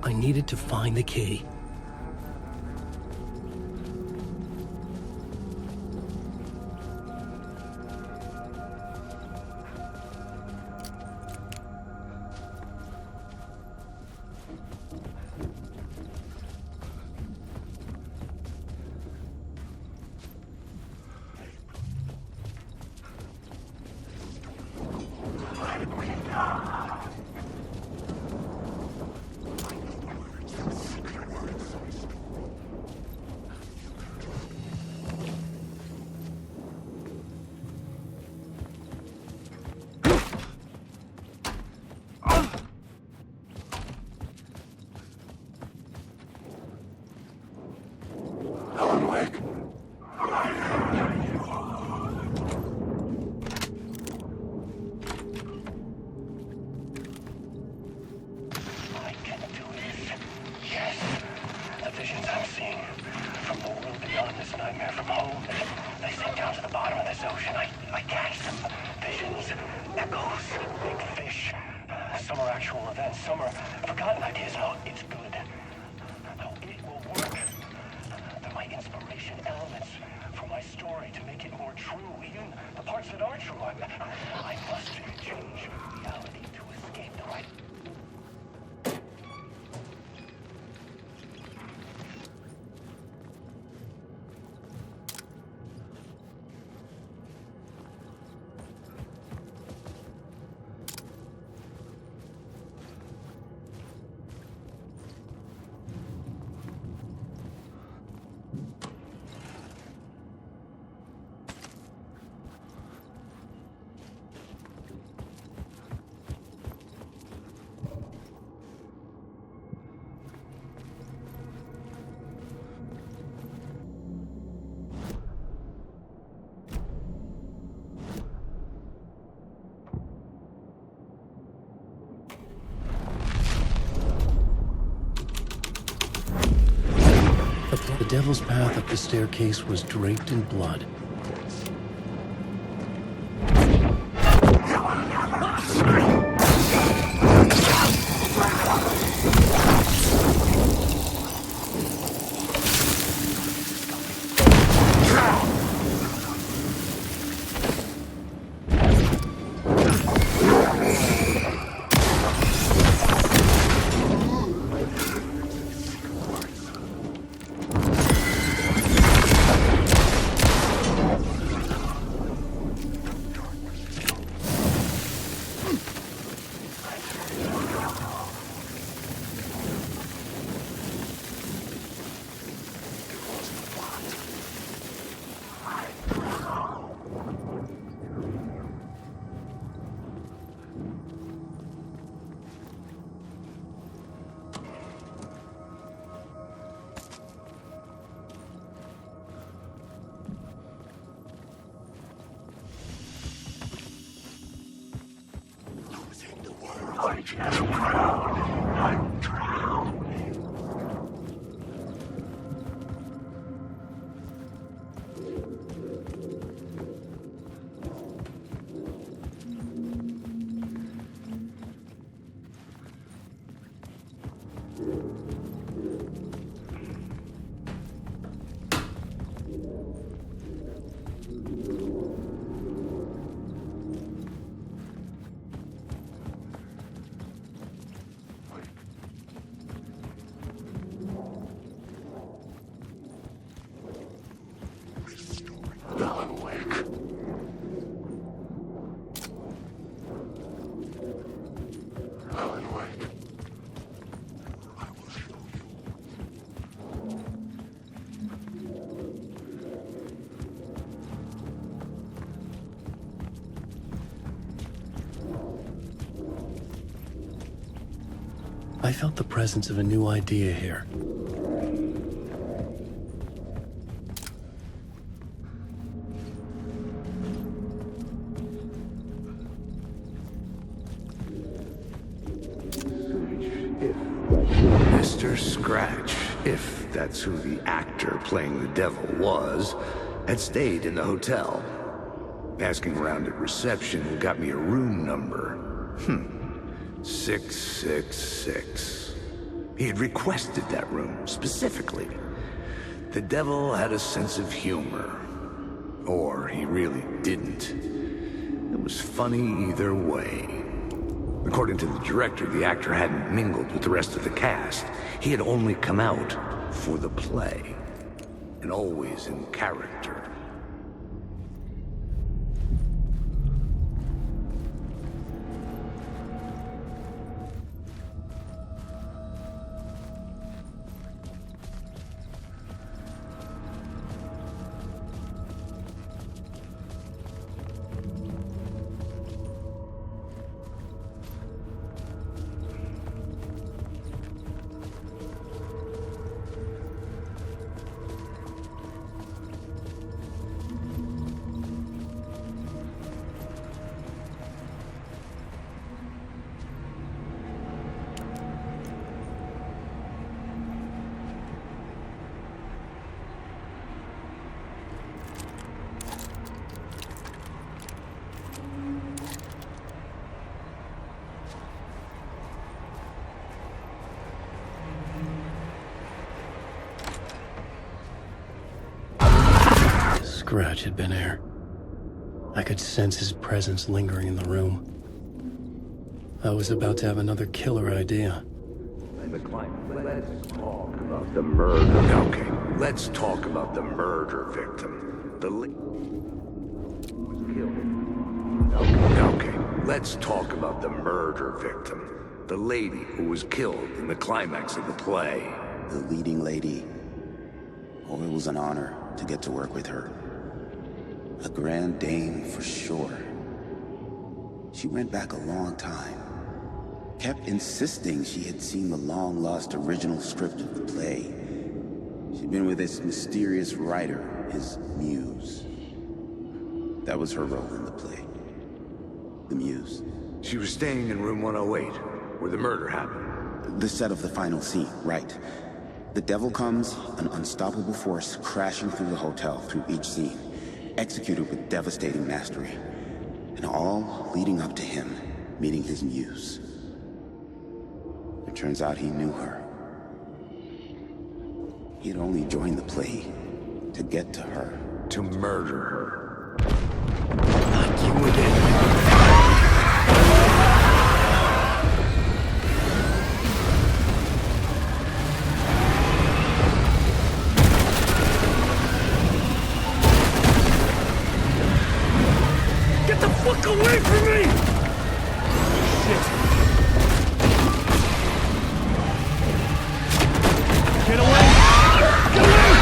I needed to find the key. The devil's path up the staircase was draped in blood. just drown. I'm drowning. I felt the presence of a new idea here. Mr. Scratch, if that's who the actor playing the devil was, had stayed in the hotel. Asking around at reception got me a room number. 666. He had requested that room, specifically. The devil had a sense of humor. Or he really didn't. It was funny either way. According to the director, the actor hadn't mingled with the rest of the cast. He had only come out for the play. And always in character. Scratch had been here. I could sense his presence lingering in the room. I was about to have another killer idea. Let's talk about the murder. Okay, let's talk about the murder victim. The was killed. Okay, let's talk about the murder victim. The lady who was killed in the climax of the play. The leading lady. Oh, it was an honor to get to work with her. A grand dame for sure. She went back a long time. Kept insisting she had seen the long-lost original script of the play. She'd been with this mysterious writer, his muse. That was her role in the play. The muse. She was staying in room 108, where the murder happened. The set of the final scene, right. The devil comes, an unstoppable force crashing through the hotel through each scene, executed with devastating mastery, and all leading up to him meeting his muse. It turns out he knew her. He had only joined the play to get to her. To murder her. Not you again. Fuck away from me! Shit. Get away! Get away!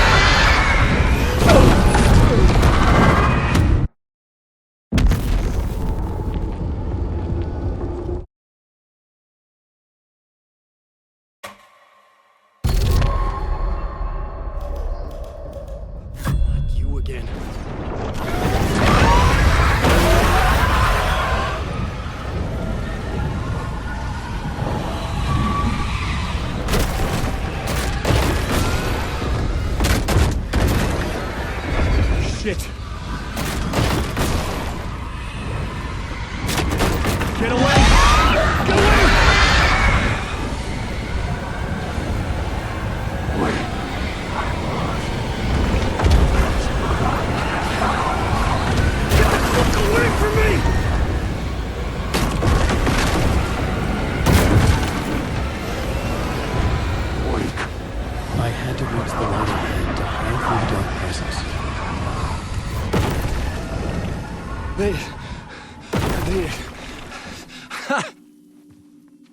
Get away! Get away! Get the fuck away from me! I had to reach the light ahead to hide from the dark presence.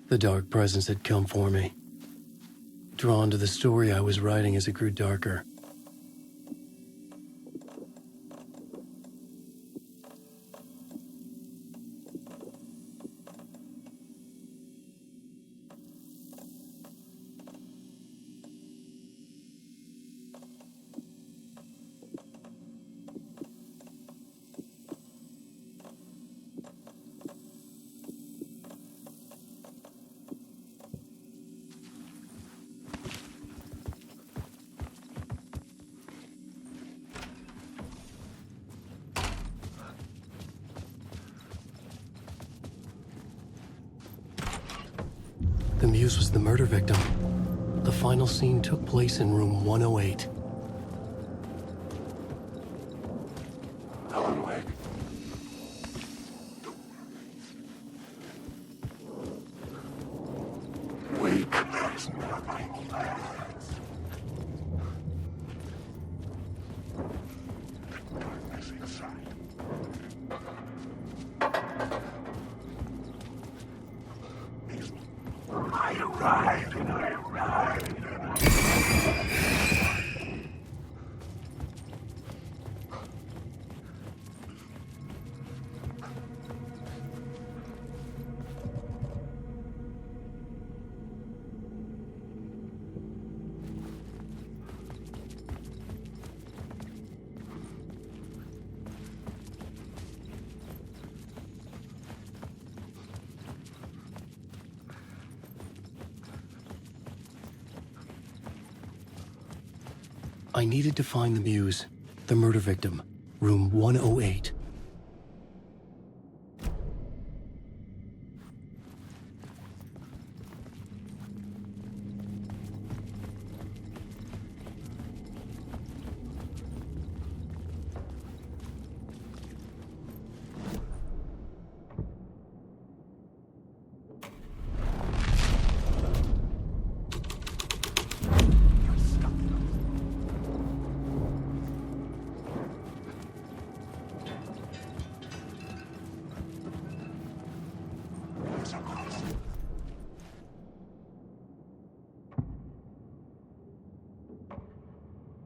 The dark presence had come for me. Drawn to the story I was writing as it grew darker. The muse was the murder victim. The final scene took place in room 108. Helen Wake. Wake. There's nothing left. The darkness inside. I arrived and I arrived and I needed to find the muse, the murder victim, room 108.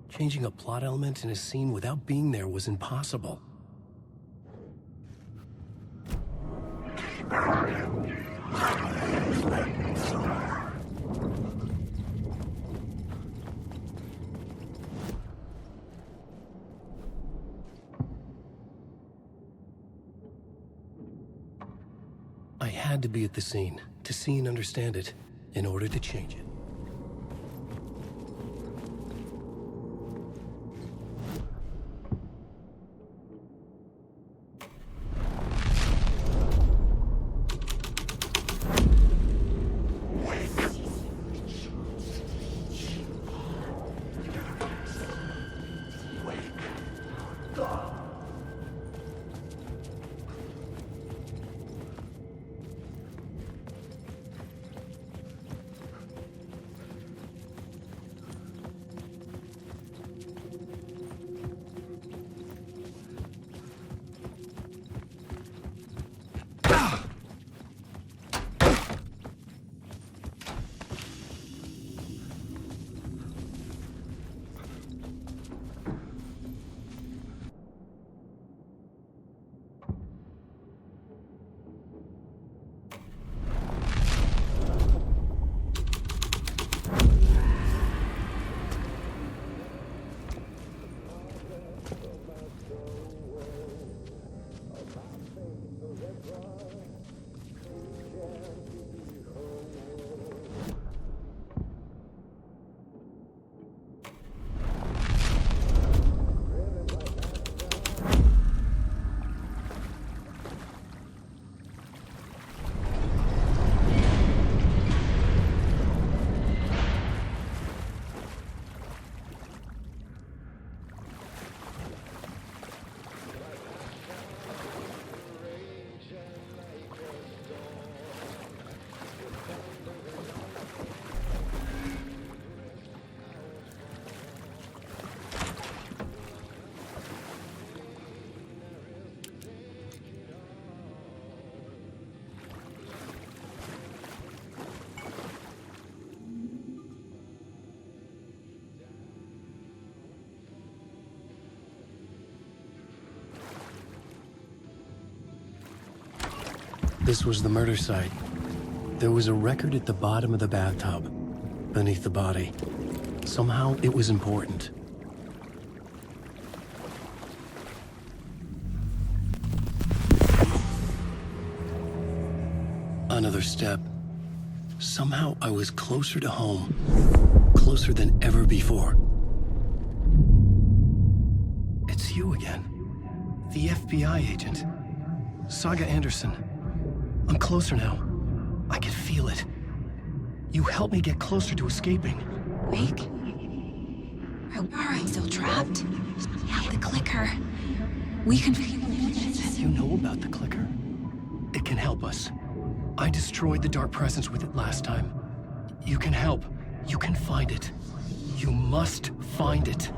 Changing a plot element in a scene without being there was impossible. I had to be at the scene, to see and understand it, in order to change it. This was the murder site. There was a record at the bottom of the bathtub, beneath the body. Somehow, it was important. Another step. Somehow, I was closer to home. Closer than ever before. It's you again. The FBI agent. Saga Anderson. I'm closer now. I can feel it. You helped me get closer to escaping. Wake? Or are I still trapped? Yeah, the clicker. We can... You know about the clicker. It can help us. I destroyed the dark presence with it last time. You can help. You can find it. You must find it.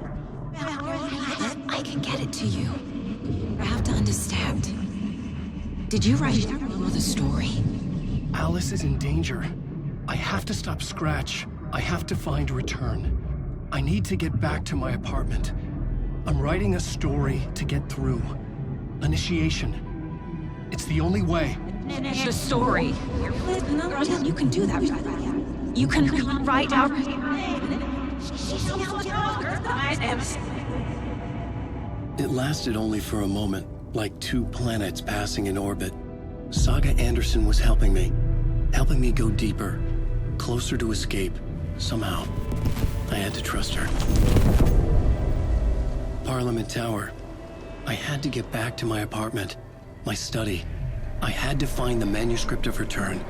I can get it to you. I have to understand. Did you write the story? Alice is in danger. I have to stop Scratch. I have to find Return. I need to get back to my apartment. I'm writing a story to get through. Initiation. It's the only way. The story. You can do that. You can write out... It lasted only for a moment, like two planets passing in orbit. Saga Anderson was helping me go deeper, closer to escape, somehow. I had to trust her. Parliament Tower. I had to get back to my apartment, my study. I had to find the manuscript of Return.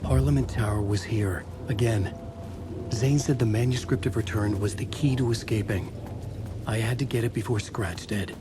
Parliament Tower was here, again. Zane said the manuscript of Return was the key to escaping. I had to get it before Scratch did.